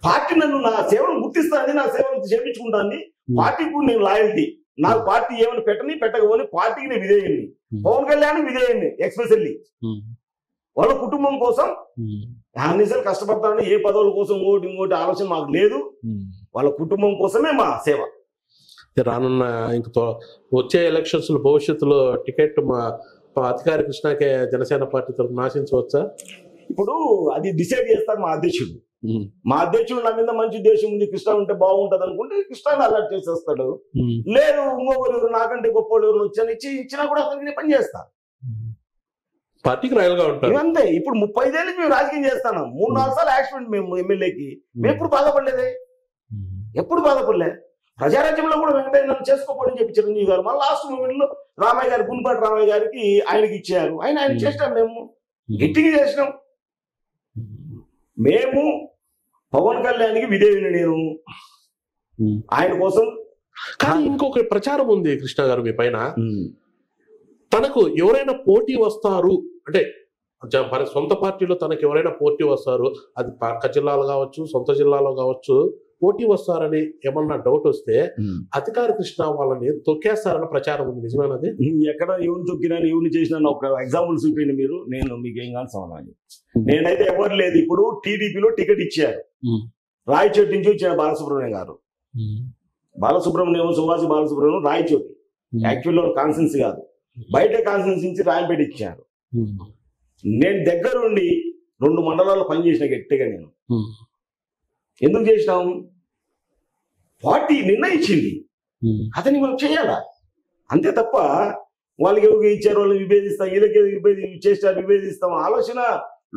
పార్టీ నన్ను నా సేవను గుర్తిస్తాను, నా సేవను చేయించుకుంటాను. పార్టీకి నేను లాయల్టీ, నాకు పార్టీ ఏమైనా పెట్టకపోని పార్టీకి నేను విధేయండి. పవన్ కళ్యాణ్ విధేయండి, ఎక్స్పెషల్లీ వాళ్ళ కుటుంబం కోసం అన్నిసార్లు కష్టపడతాను. ఏ పదవుల కోసం ఇంకోటి ఆలోచన మాకు లేదు. వాళ్ళ కుటుంబం కోసమే మా సేవ. రానున్న ఇంకా వచ్చే ఎలక్షన్స్ లో భవిష్యత్తులో టికెట్ మా అధికారి కృష్ణకే జనసేన పార్టీ తరఫున ఆశించవచ్చా? ఇప్పుడు అది డిసైడ్ చేస్తారు మా అధ్యక్షుడు. మా అధ్యక్షుడు నా మీద మంచి ఉద్దేశం ఉంది, కృష్ణ ఉంటే బాగుంటది అనుకుంటే కృష్ణని అలర్ట్ చేసేస్తాడు. లేదు ఇంకొకరు నాకంటే గొప్ప ఎవరు వచ్చాను ఇచ్చినా కూడా అతనికి పని చేస్తా. పార్టీకి రాయల్ గా ఉంటారు అంతే. ఇప్పుడు 35 ఏళ్ళకి మేము రాజకీయం చేస్తాను. 3-4 సార్లు యాక్సిడెంట్ మేము ఎమ్మెల్యేకి. మేము ఎప్పుడు బాధపడలేదే, ఎప్పుడు బాధపడలే. ప్రజారాజ్యంలో కూడా వెంకటయ్య నన్ను చేసుకోపోవని చెప్పి చిరంజీవి గారు మళ్ళీ లాస్ట్ మూమెంట్ లో రామయ్య గారు, గుంపాటి రామయ్య గారికి ఆయనకి ఇచ్చారు. ఆయన చేసినాం, మేము గట్టిగా చేసినాం. మేము పవన్ కళ్యాణ్కి విధేయుని నేను ఆయన కోసం. కానీ ఇంకొక ప్రచారం ఉంది కృష్ణ గారు మీ పైన, తనకు ఎవరైనా పోటీ వస్తారు అంటే సొంత పార్టీలో తనకు ఎవరైనా పోటీ వస్తారు, అది పక్క జిల్లాలో కావచ్చు, సొంత జిల్లాలో కావచ్చు, పోటీ వస్తారని ఏమన్నా డౌట్ వస్తే అధికార కృష్ణ వాళ్ళని తొక్కేస్తారన్న ప్రచారం ఉంది, నిజమేనది? ఎక్కడ ఎవరు తొక్కినా ఎవరిని చేసినా ఒక ఎగ్జాంపుల్ చూపించండి మీరు, నేను మీకు ఏం కాదు సమాధానం. నేనైతే ఎవరు లేదు. ఇప్పుడు టీడీపీలో టికెట్ ఇచ్చారు, రాయచోటి నుంచి వచ్చిన బాలసుబ్రహ్మణ్యం గారు. బాలసుబ్రహ్మణ్యం, సుభాష్ బాలసుబ్రహ్మణ్యం రాయచోటి, యాక్చువల్ కాన్స్టిట్యున్సీ కాదు, బయట కాన్స్టిట్యున్సీ నుంచి రాయంపేట ఇచ్చారు. నేను దగ్గరుండి 2 మండలాల్లో పనిచేసిన గట్టిగా నేను. ఎందుకు చేసినాం? పార్టీ నిర్ణయించింది, అతన్ని మనం చేయాలా అంతే తప్ప వాళ్ళకి ఎవరికి ఇచ్చారు వాళ్ళని విభేదిస్తాం, వీళ్ళకి చేస్తారు విభేదిస్తాం ఆలోచన,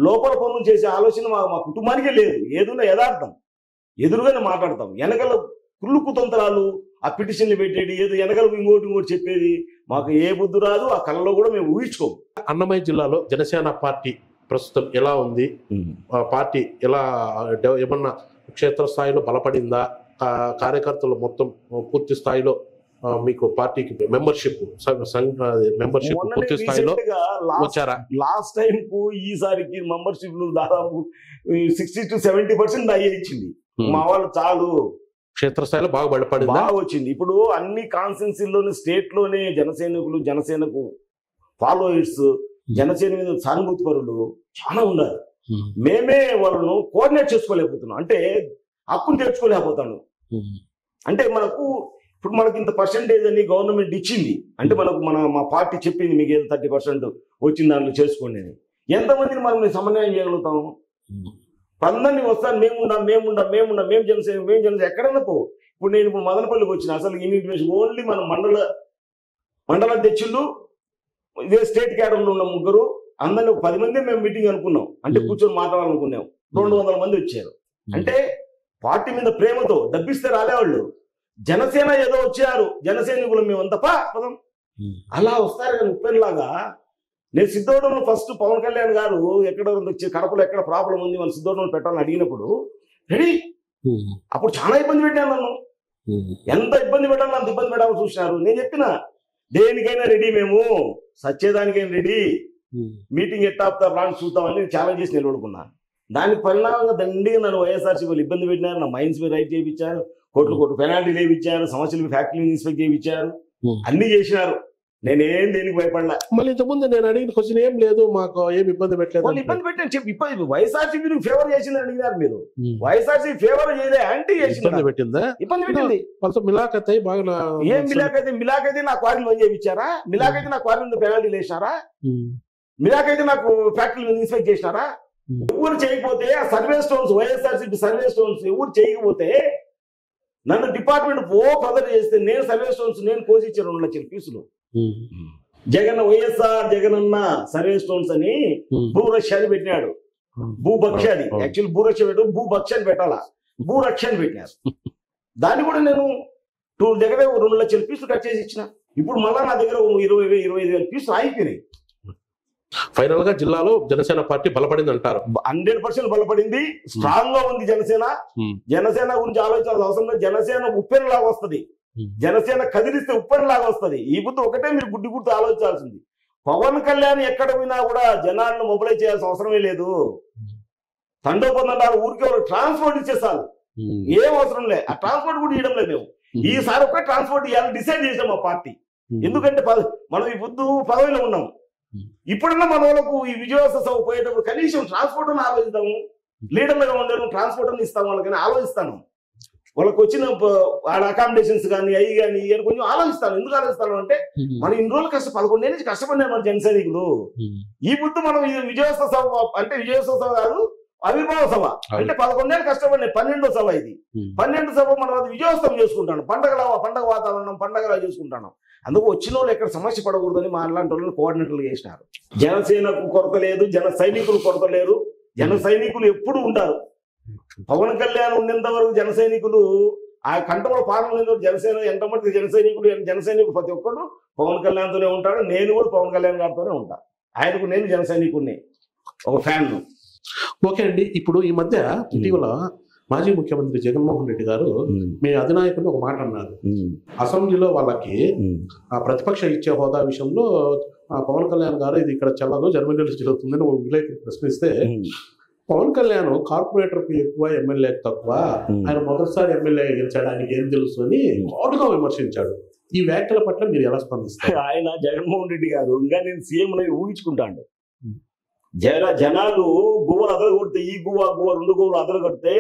లోపల పనులు చేసే ఆలోచన మా కుటుంబానికే లేదు. ఏదున్నా యథార్థం ఎదురుగానే మాట్లాడతాం. వెనకల కుళ్ళు కుతంత్రాలు, ఆ పిటిషన్లు పెట్టేది, ఏదో వెనకలకు ఇంకోటి చెప్పేది మాకు ఏ బుద్ధి రాదు. ఆ కళలో కూడా మేము ఊహించుకోము. అన్నమయ్య జిల్లాలో జనసేన పార్టీ ప్రస్తుతం ఎలా ఉంది? పార్టీ ఎలా ఏమన్నా క్షేత్రస్థాయిలో బలపడిందా? కార్యకర్తలు మొత్తం పూర్తి స్థాయిలో మీకు పార్టీకి మెంబర్షిప్ పూర్తి స్థాయిలో వచ్చారా? లాస్ట్ టైం కు ఈసారికి మెంబర్షిప్ దాదాపు 60 to 70% అయ్యే ఇచ్చింది. మా వాళ్ళు చాలు క్షేత్రస్థాయిలో బాగా వచ్చింది. ఇప్పుడు అన్ని కాన్స్టిట్యున్సీల్లోని స్టేట్ లోనే జనసేనకు ఫాలోయర్స్, జనసేన మీద సానుభూతి పరులు చాలా ఉన్నారు. మేమే వాళ్ళను కోఆర్డినేట్ చేసుకోలేకపోతున్నాం, అంటే హక్కును తెచ్చుకోలేకపోతాను. అంటే ఇప్పుడు మనకి ఇంత పర్సెంటేజ్ అని గవర్నమెంట్ ఇచ్చింది, అంటే మా పార్టీ చెప్పింది మీకు ఏదో 30% వచ్చిన దాంట్లో చేసుకోండి అని. ఎంతమందిని మనం సమన్వయం చేయగలుగుతాం? 10 వస్తాను, మేము జనసేన ఎక్కడన్నా పో. ఇప్పుడు నేను మదనపల్లికి వచ్చిన, అసలు ఇన్విటేషన్ ఓన్లీ మన మండల అధ్యక్షులు, ఇదే స్టేట్ క్యాడర్లో ఉన్న 3 అందరినీ 10 మంది మేము మీటింగ్ అనుకున్నాం, అంటే కూర్చొని మాట్లాడాలనుకున్నాం. 200 మంది వచ్చారు. అంటే పార్టీ మీద ప్రేమతో, డబ్బిస్తే రాలేవాళ్ళు. జనసేన ఏదో వచ్చారు, జనసైనికులు మేమంతా పదం అలా వస్తారు. కానీ ఉప్పెన్లాగా నేను సిద్ధోడంలో ఫస్ట్ పవన్ కళ్యాణ్ గారు కడపలో ఎక్కడ ప్రాబ్లం ఉంది, మన సిద్ధోడంలో పెట్టాలని అడిగినప్పుడు రెడీ. అప్పుడు చాలా ఇబ్బంది పెట్టాను నన్ను, ఎంత ఇబ్బంది పెట్టాలని అంత ఇబ్బంది పెట్టాలని చూసినారు. నేను చెప్పిన దేనికైనా రెడీ, మేము సచ్చేదానికైనా రెడీ, మీటింగ్ ఎట్టాపుతారు రాని చూద్దామని ఛాలెంజ్ చేసి నిలబడుకున్నా. దానికి పరిణామంగా దండిగా నన్ను వైఎస్ఆర్సీపీలు ఇబ్బంది పెట్టినారు. నా మైన్స్ మీద రైట్ చేయించారు, కోట్లు పెనాల్టీలు వేయించారు, సమస్యలు ఫ్యాక్టరీ ఇన్స్పెక్ట్ చేయించారు, అన్ని చేసినారు. నేనేం దేనికి భయపడలే. మళ్ళీ ఇంతకుముందు నేను అడిగిన క్వశ్చన్ ఏం లేదు, మాకు ఏం ఇబ్బంది పెట్టలేదు. ఇబ్బంది పెట్టాను చెప్పి వైఎస్ఆర్సీపీ ఫేవర్ చేసిందని అడిగినారు మీరు. వైఎస్ఆర్సీపీ ఫేవర్ చేయలే, యాంటీ చేసింది. ఇబ్బంది పెట్టింది. మిలాఖత్ బాగా ఏం మిలాఖైతే నా క్వారీలు బంద్ చేయించారా? మిలాఖైతే నా క్వారీ మీద పెనాల్టీలు వేసినారా? మిలాఖైతే నాకు ఫ్యాక్టరీ మీద ఇన్స్పెక్ట్ చేసినారా? ఎవరు చేయకపోతే ఆ survey stones, YSRCP survey stones ఎవరు చేయకపోతే నన్ను డిపార్ట్మెంట్ ఫర్దర్ చేస్తే నేను సర్వే స్టోన్స్ నేను కోసిచ్చాను 2 లక్షల పీసులు. జగనన్న సర్వే స్టోన్స్ అని భూరక్ష అని పెట్టినాడు. భూభక్ష అది యాక్చువల్ భూరక్ష పెట్టు, భూభక్ష అని పెట్టాలా, భూరక్ష అని పెట్టినారు. దాన్ని కూడా నేను దగ్గర 2 లక్షల పీసులు కట్ చేసి ఇచ్చిన. ఇప్పుడు మళ్ళా నా దగ్గర 20,000-25,000 పీసులు ఆగిపోయినాయి. ఫైనల్ గా జిల్లాలో జనసేన పార్టీ బలపడింది అంటారు. 100% బలపడింది, స్ట్రాంగ్ గా ఉంది జనసేన. జనసేన గురించి ఆలోచించాల్సిన అవసరం లేదు. జనసేన ఉప్పెనలాగా వస్తుంది, జనసేన కదిలిస్తే ఉప్పెనలాగా వస్తుంది. ఈ గుర్తు ఒకటే మీరు గుర్తు ఆలోచించాల్సింది. పవన్ కళ్యాణ్ ఎక్కడ పోయినా కూడా జనాలను మొబిలైజ్ చేయాల్సిన అవసరమే లేదు. తండోపందాలు ఊరికే ట్రాన్స్పోర్ట్ ఇచ్చేసారు, ఏం అవసరం లేదు. ఆ ట్రాన్స్పోర్ట్ కూడా ఇవ్వడం లేదు. మేము ఈసారి ఒక్క ట్రాన్స్పోర్ట్ ఇవ్వాలని డిసైడ్ చేసాం మా పార్టీ. ఎందుకంటే మనం ఈ పొద్దు పదవిలో ఉన్నాం. ఇప్పుడన్నా మన వాళ్ళకు ఈ విజయోత్సవ సభ పోయేటప్పుడు కనీసం ట్రాన్స్పోర్ట్ అని ఆలోచిస్తాము. లీడర్లుగా ఉండేది ట్రాన్స్పోర్ట్ అని ఇస్తాము వాళ్ళకని ఆలోచిస్తాను. వాళ్ళకి వచ్చిన అకామిడేషన్స్ కానీ అవి కానీ అని కొంచెం ఆలోచిస్తాను. ఎందుకు ఆలోచిస్తాను అంటే మనం ఇన్ని రోజులు 11 ఏళ్ళ నుంచి కష్టపడినారు మన జన సైనికులు. ఈ పొద్దు మనం విజయోత్సవ సభ అంటే విజయోత్సవ సభ కాదు, ఆవిర్భావ సభ అంటే 11 ఏళ్ళు కష్టపడినాయి. 12వ సభ ఇది. 12వ సభ మనం అది విజయోత్సవం చేసుకుంటాను. పండగ వాతావరణం పండగలా చేసుకుంటాను. అందుకు వచ్చిన వాళ్ళు ఎక్కడ సమస్య పడకూడదని మా అలాంటి వాళ్ళని కోఆర్డినేటర్లు చేసినారు. జనసేనకు కొరత లేదు, జన సైనికులు కొరత లేరు. జన సైనికులు ఎప్పుడు ఉంటారు. పవన్ కళ్యాణ్ ఉన్నంత వరకు జన సైనికులు ఆ కంటంలో పాలన ఉన్నంత జనసేన ఎంతమంది జన సైనికుడు ప్రతి ఒక్కరు పవన్ కళ్యాణ్తోనే ఉంటాడు. నేను కూడా పవన్ కళ్యాణ్ గారితోనే ఉంటాను. ఆయనకు నేను జన సైనికుడిని, ఒక ఫ్యాన్. ఓకే అండి, ఇప్పుడు ఈ మధ్య ఇటీవల మాజీ ముఖ్యమంత్రి జగన్మోహన్ రెడ్డి గారు మీ అధినాయకుని ఒక మాట అన్నారు. అసెంబ్లీలో వాళ్ళకి ఆ ప్రతిపక్ష ఇచ్చే హోదా విషయంలో పవన్ కళ్యాణ్ గారు ఇది ఇక్కడ చెల్లదు, జర్మనీలో జరుగుతుందని ఒక విలేకరు ప్రశ్నిస్తే పవన్ కళ్యాణ్ కార్పొరేటర్కి ఎక్కువ, ఎమ్మెల్యేకి తక్కువ, ఆయన మొదటిసారి ఎమ్మెల్యే గెలిచాడు, ఆయనకి ఏం తెలుసు అని ఘాటుగా విమర్శించాడు. ఈ వ్యాఖ్యల పట్ల మీరు ఎలా స్పందిస్తారు? ఆయన జగన్మోహన్ రెడ్డి గారు ఇంకా నేను సీఎం ఊహించుకుంటాను. జనాలు గువ్వలు అదలు కొడితే, ఈ గువ్వ 2 గువ్వలు అదలు కొడితే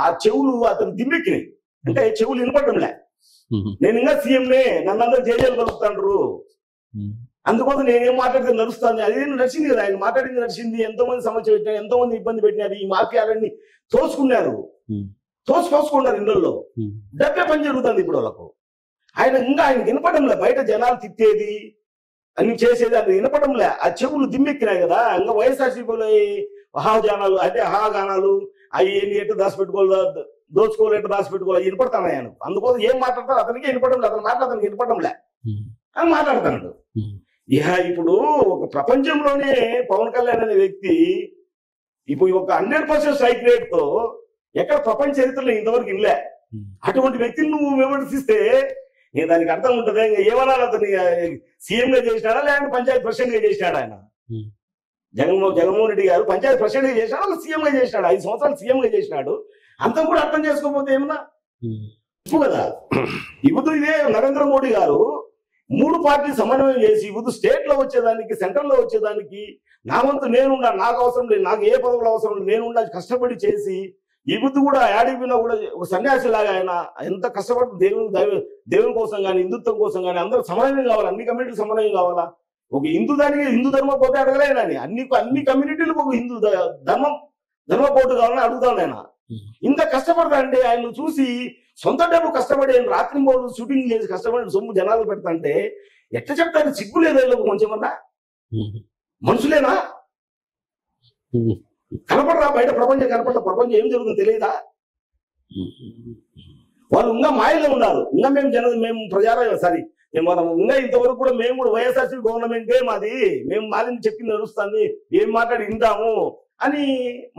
ఆ చెవులు అతను దిమ్మెక్కినాయి. అంటే చెవులు వినపడంలే. నేను ఇంకా సీఎంనే, నన్ను అందరూ జైలు కలుపుతాండ్రు, అందుకోసం నేనేం మాట్లాడితే నడుస్తాను. అది నడిచింది కదా, ఆయన మాట్లాడింది నడిచింది. ఎంతో మంది సమస్య పెట్టినారు, ఎంతో మంది ఇబ్బంది పెట్టినారు. ఈ మాఫియాలన్నీ తోసుకున్నారు, తోసుకున్నారు. ఇళ్లలో డబ్బే పని జరుగుతుంది ఇప్పుడు వాళ్ళకు. ఆయన వినపడంలే. బయట జనాలు తిట్టేది అన్ని చేసేది అది వినపడంలే. ఆ చెవులు దిమ్మెక్కినాయి కదా. ఇంకా వైఎస్ఆర్సీపీలో అహాజానాలు అంటే అహాగానాలు అవి ఎట్లా దాచిపెట్టుకోవాలో, దోచుకోవాలి ఎట్లా దాచిపెట్టుకోవాలి వినపడతాను ఆయన. అందుకోసం ఏం మాట్లాడతారు అతనికి వినపడంలే, అతను మాట్లాడతానికి వినపడంలే అని మాట్లాడుతున్నాడు. ఇప్పుడు ఒక ప్రపంచంలోనే పవన్ కళ్యాణ్ అనే వ్యక్తి ఇప్పుడు ఒక 100% స్ట్రైక్ రేట్ తో ఎక్కడ ప్రపంచ చరిత్రలో ఇంతవరకు ఇల్లే. అటువంటి వ్యక్తిని నువ్వు విమర్శిస్తే ఇక దానికి అర్థం ఉంటుంది. ఇంకా ఏమన్నా అతను సీఎంగా చేసినాడా లేదంటే పంచాయతీ ప్రెసిడెంట్గా చేసినాడా? ఆయన జగన్మోహన్ రెడ్డి గారు పంచాయతీ ప్రెసిడెంట్గా చేసినాడు, సీఎంగా చేసినాడు, 5 సంవత్సరాలు సీఎంగా చేసినాడు. అంతా కూడా అర్థం చేసుకోకపోతే ఏమన్నా తప్పు కదా. ఇప్పుడు ఇదే నరేంద్ర మోడీ గారు 3 పార్టీలు సమన్వయం చేసి ఇప్పుడు స్టేట్ లో వచ్చేదానికి, సెంట్రల్ లో వచ్చేదానికి నా వంతు నేనుండా, నాకు అవసరం లేదు, నాకు ఏ పదవులు అవసరం లేదు, నేనుండా కష్టపడి చేసి ఈ బుద్ధి కూడా యాడిపోయినా కూడా ఒక సన్యాసి లాగా ఆయన ఎంత కష్టపడి దేవుని కోసం కానీ హిందుత్వం కోసం కానీ అందరూ సమన్వయం కావాలి, అన్ని కమ్యూనిటీలు సమన్వయం కావాలా. ఒక హిందూ ధర్మం పోతే అడగలేనని అన్ని కమ్యూనిటీలకు ఒక హిందూ ధర్మ పోటు కావాలని అడుగుతాను ఆయన. ఇంత కష్టపడతా అంటే ఆయన చూసి సొంత డబ్బు కష్టపడి ఆయన రాత్రి మూడు షూటింగ్ చేసి కష్టపడి సొమ్ము జనాలు పెడతా అంటే ఎట్లా చెప్తారు? సిగ్గు లేదా కొంచెమన్నా? మనుషులేనా? కనపడరా? బయట ప్రపంచం కనపడ, ప్రపంచం ఏం జరుగుతుందో తెలియదా? వాళ్ళు ఇంకా మాయలో ఉన్నారు. ఇంకా మేము ప్రజారాజ్యం సరే మనం ఇంకా ఇంతవరకు కూడా మేము కూడా వైఎస్ఆర్సీ గవర్నమెంటే మాది చెప్పింది నడుస్తుంది, ఏం మాట్లాడి వింటాము అని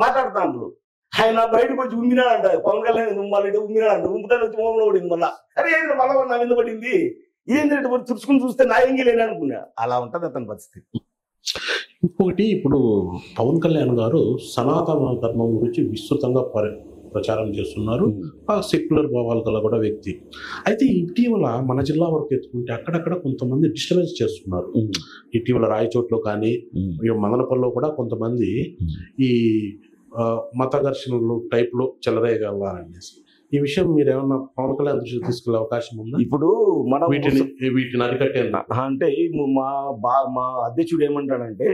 మాట్లాడుతాండ్రు. ఆయన బయటకు వచ్చి ఉమ్మినాడంట, పవన్ కళ్యాణ్ ఉమ్మినాడంట, ఉమ్ముతాడు వచ్చి మోహంలో పడింది. అరే మళ్ళా నా మీద పడింది, ఇదేంటంటే తుడుచుకుని చూస్తే నా ఎంగి లేని అనుకున్నా. అలా ఉంటుంది అతని పరిస్థితి. ఇంకొకటి, ఇప్పుడు పవన్ కళ్యాణ్ గారు సనాతన ధర్మం గురించి విస్తృతంగా ప్రచారం చేస్తున్నారు. ఆ సెక్యులర్ భావాలు గల కూడా వ్యక్తి. అయితే ఇటీవల మన జిల్లా వరకు ఎత్తుకుంటే అక్కడక్కడ కొంతమంది డిస్టర్బెన్స్ చేస్తున్నారు. ఇటీవల రాయచోట్లో కానీ మదనపల్లిలో కూడా కొంతమంది ఈ మత ఘర్షణలు టైప్లో చెలరేయగలరనేసి, ఈ విషయం మీరు ఏమన్నా పవన్ కళ్యాణ్ దృష్టికి తీసుకెళ్లే అవకాశం ఉందా? ఇప్పుడు మనం వీటిని అరికట్టేందా అంటే మా అధ్యక్షుడు ఏమంటాడంటే,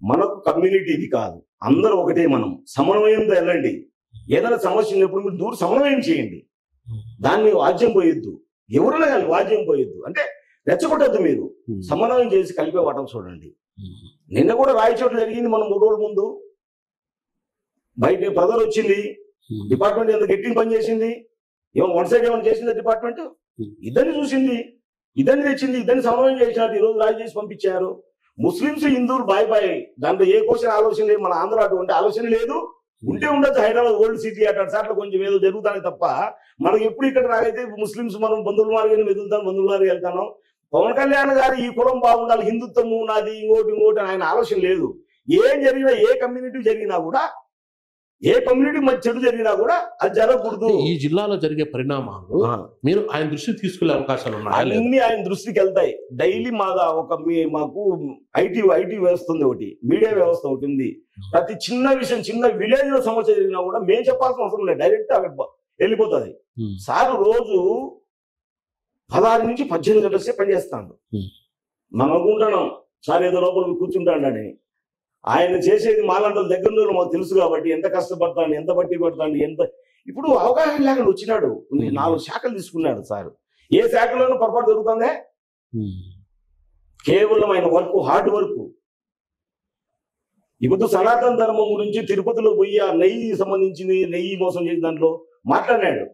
మనకు కమ్యూనిటీ ఇది కాదు, అందరూ ఒకటే, మనం సమన్వయంతో వెళ్ళండి. ఏదైనా సమస్య ఉన్నప్పుడు మీరు దూరం సమన్వయం చేయండి, దాన్ని వాద్యం పోయొద్దు, ఎవరైనా కానీ వాద్యం పోయొద్దు, అంటే రెచ్చగొట్టద్దు, మీరు సమన్వయం చేసి కలిపే వాటం చూడండి. నిన్న కూడా రాయచోట జరిగింది. మనం 3 రోజుల ముందు బయట ప్రజలు వచ్చింది, డిపార్ట్మెంట్ ఎంత గట్టిగా పనిచేసింది, ఏమైనా 1 సైడ్ ఏమైనా చేసింది డిపార్ట్మెంట్? ఇద్దరిని చూసింది, ఇద్దరిని తెచ్చింది, ఇద్దరిని సమన్వయం చేసినారు. ఈరోజు రాజు చేసి పంపించారు. ముస్లింస్ హిందువులు బాయ్ దాంట్లో ఏ క్వశ్చన్ ఆలోచన లేదు. మన ఆంధ్ర అటువంటి ఆలోచన లేదు. ఉంటే ఉండొచ్చు, హైదరాబాద్ ఓల్డ్ సిటీ అట్లాంటి కొంచెం ఏదో జరుగుతానే తప్ప మనకి ఎప్పుడు ఇక్కడ నాకైతే ముస్లింస్ మనం బంధువుల మార్గాన్ని వెతుకుతాం, బంధువుల మార్గం వెళ్తాను. పవన్ కళ్యాణ్ గారు ఈ కులం బాగుండాలి, హిందుత్వము నాది, ఇంకోటి ఆయన ఆలోచన లేదు. ఏం జరిగినా, ఏ కమ్యూనిటీ జరిగినా కూడా, ఏ కమ్యూనిటీ మధ్య చెడు జరిగినా కూడా అది జరగకూడదు. ఈ జిల్లాలో జరిగే పరిణామాలు మీరు ఆయన దృష్టికి తీసుకెళ్లే అవకాశాలు ఉన్నాయి? అన్ని ఆయన దృష్టికి వెళ్తాయి. డైలీ మాకు ఐటీ వ్యవస్థ ఉంది, ఒకటి మీడియా వ్యవస్థ ఒకటి ఉంది. ప్రతి చిన్న విషయం, చిన్న విలేజ్ లో సమస్య జరిగినా కూడా మేము చెప్పాల్సిన అవసరం లేదు, డైరెక్ట్ అక్కడ వెళ్ళిపోతుంది. సార్ రోజు 16 నుంచి 18 గంటల సేపు పనిచేస్తాడు. మనం అనుకుంటున్నాం సార్ ఏదో లోపల కూర్చుంటాడని. ఆయన చేసేది మాలాంటి దగ్గర మాకు తెలుసు కాబట్టి ఎంత కష్టపడతాడు, ఎంత బట్టి పడతాడు, ఇప్పుడు అవగాహన లేకుండా వచ్చినాడు. 4 శాఖలు తీసుకున్నాడు సార్. ఏ శాఖలోనూ పొరపాటు జరుగుతుందే? కేవలం ఆయన వర్క్, హార్డ్ వర్క్. ఇప్పుడు సనాతన ధర్మం గురించి తిరుపతిలో పోయి ఆ నెయ్యి సంబంధించింది, నెయ్యి మోసం చేసి దాంట్లో మాట్లాడినాడు.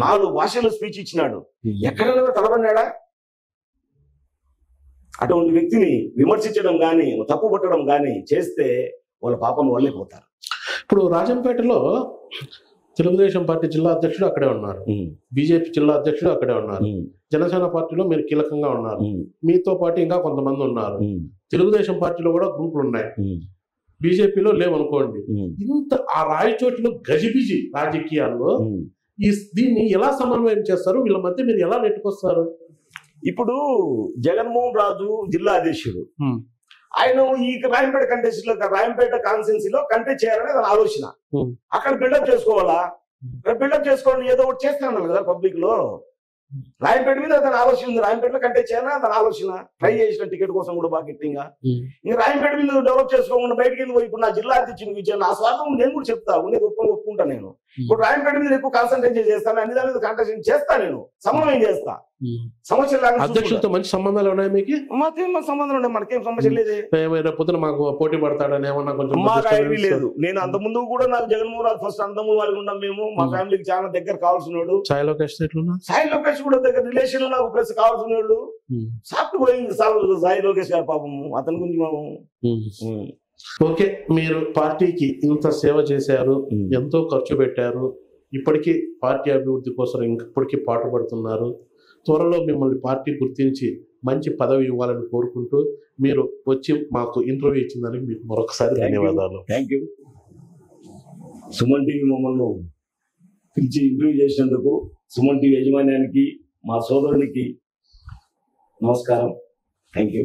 4 భాషల్లో స్పీచ్ ఇచ్చినాడు. ఎక్కడైనా తలబడినాడా? అటువంటి వ్యక్తిని విమర్శించడం కానీ, తప్పు పట్టడం కానీ చేస్తే వాళ్ళ పాపం వాళ్ళే పోతారు. ఇప్పుడు రాజంపేటలో తెలుగుదేశం పార్టీ జిల్లా అధ్యక్షుడు అక్కడే ఉన్నారు, బీజేపీ జిల్లా అధ్యక్షుడు అక్కడే ఉన్నారు, జనసేన పార్టీలో మీరు కీలకంగా ఉన్నారు, మీతో పాటు ఇంకా కొంతమంది ఉన్నారు. తెలుగుదేశం పార్టీలో కూడా గ్రూపులు ఉన్నాయి, బీజేపీలో లేవనుకోండి. ఇంత ఆ రాయచోటిలో గజిబిజి రాజకీయాల్లో దీన్ని ఎలా సమన్వయం చేస్తారు? వీళ్ళ మధ్య మీరు ఎలా నెట్టుకొస్తారు? ఇప్పుడు జగన్మోహన్ రాజు జిల్లా అధ్యక్షుడు, ఆయన ఈ రాయంపేట కంటెస్ట్ లో, రాయంపేట కాన్స్టిట్యున్సీలో కంటెస్ట్ చేయాలని అతని ఆలోచన. అక్కడ బిల్డప్ చేసుకోవాలా, బిల్డప్ చేసుకోవాలని ఏదో ఒకటి చేస్తాను కదా పబ్లిక్ లో. రాయంపేట మీద అతను ఆలోచన ఉంది, రాయంపేటలో కంటెస్ట్ చేయాలని అతని ఆలోచన. ట్రై చేసిన టికెట్ కోసం కూడా బాగా గట్టిగా. ఇంకా రాయంపేట మీద డెవలప్ చేసుకోకుండా బయటకి వెళ్ళి ఇప్పుడు నా జిల్లా అధ్యక్షునికి ఇచ్చాను, నా స్వార్థం నేను కూడా చెప్తా, ఉండేది ఒప్పుకుంటా. నేను ఇప్పుడు రాయంపేట మీద ఎక్కువ కాన్సన్ట్రేట్ చేస్తాను, అన్ని దాని మీద కాన్సన్ట్రేట్ చేస్తా, నేను సమన్వయం చేస్తా. సమస్యలు అధ్యక్షులతో మంచి సంబంధాలు ఉన్నాయి మీకు? మాకేం సంబంధం ఉన్నాయి, మనకేం సమస్య లేదు. పొద్దున మాకు పోటీ పడతాడని ఏమన్నా కొంచెం మాకు ఐడియా లేదు. నేను అంత ముందు కూడా నాకు జగన్మోహన్ రాజు ఫస్ట్ అంతము వారికి ఉన్నాం మేము, మా ఫ్యామిలీకి చాలా దగ్గర కావాల్సినోడు. సాయి లోకేష్ సాయి లోకేష్ కూడా దగ్గర రిలేషన్ నాకు ప్లస్ కావాల్సిన వాళ్ళు. సాఫ్ట్ పోయింది సాయి లోకేష్ గారు పాపము, అతని గురించి మేము. ఓకే, మీరు పార్టీకి ఇంత సేవ చేశారు, ఎంతో ఖర్చు పెట్టారు, ఇప్పటికీ పార్టీ అభివృద్ధి కోసం ఇప్పటికీ పాటుపడుతున్నారు. త్వరలో మిమ్మల్ని పార్టీ గుర్తించి మంచి పదవి ఇవ్వాలని కోరుకుంటూ మీరు వచ్చి మాకు ఇంటర్వ్యూ ఇచ్చిందని మీకు మరొకసారి ధన్యవాదాలు. Thank you. సుమన్ టీవీ మమ్మల్ని పిలిచి ఇంటర్వ్యూ చేసినందుకు సుమన్ టీవీ యాజమాన్యానికి మా సోదరునికి నమస్కారం. Thank you.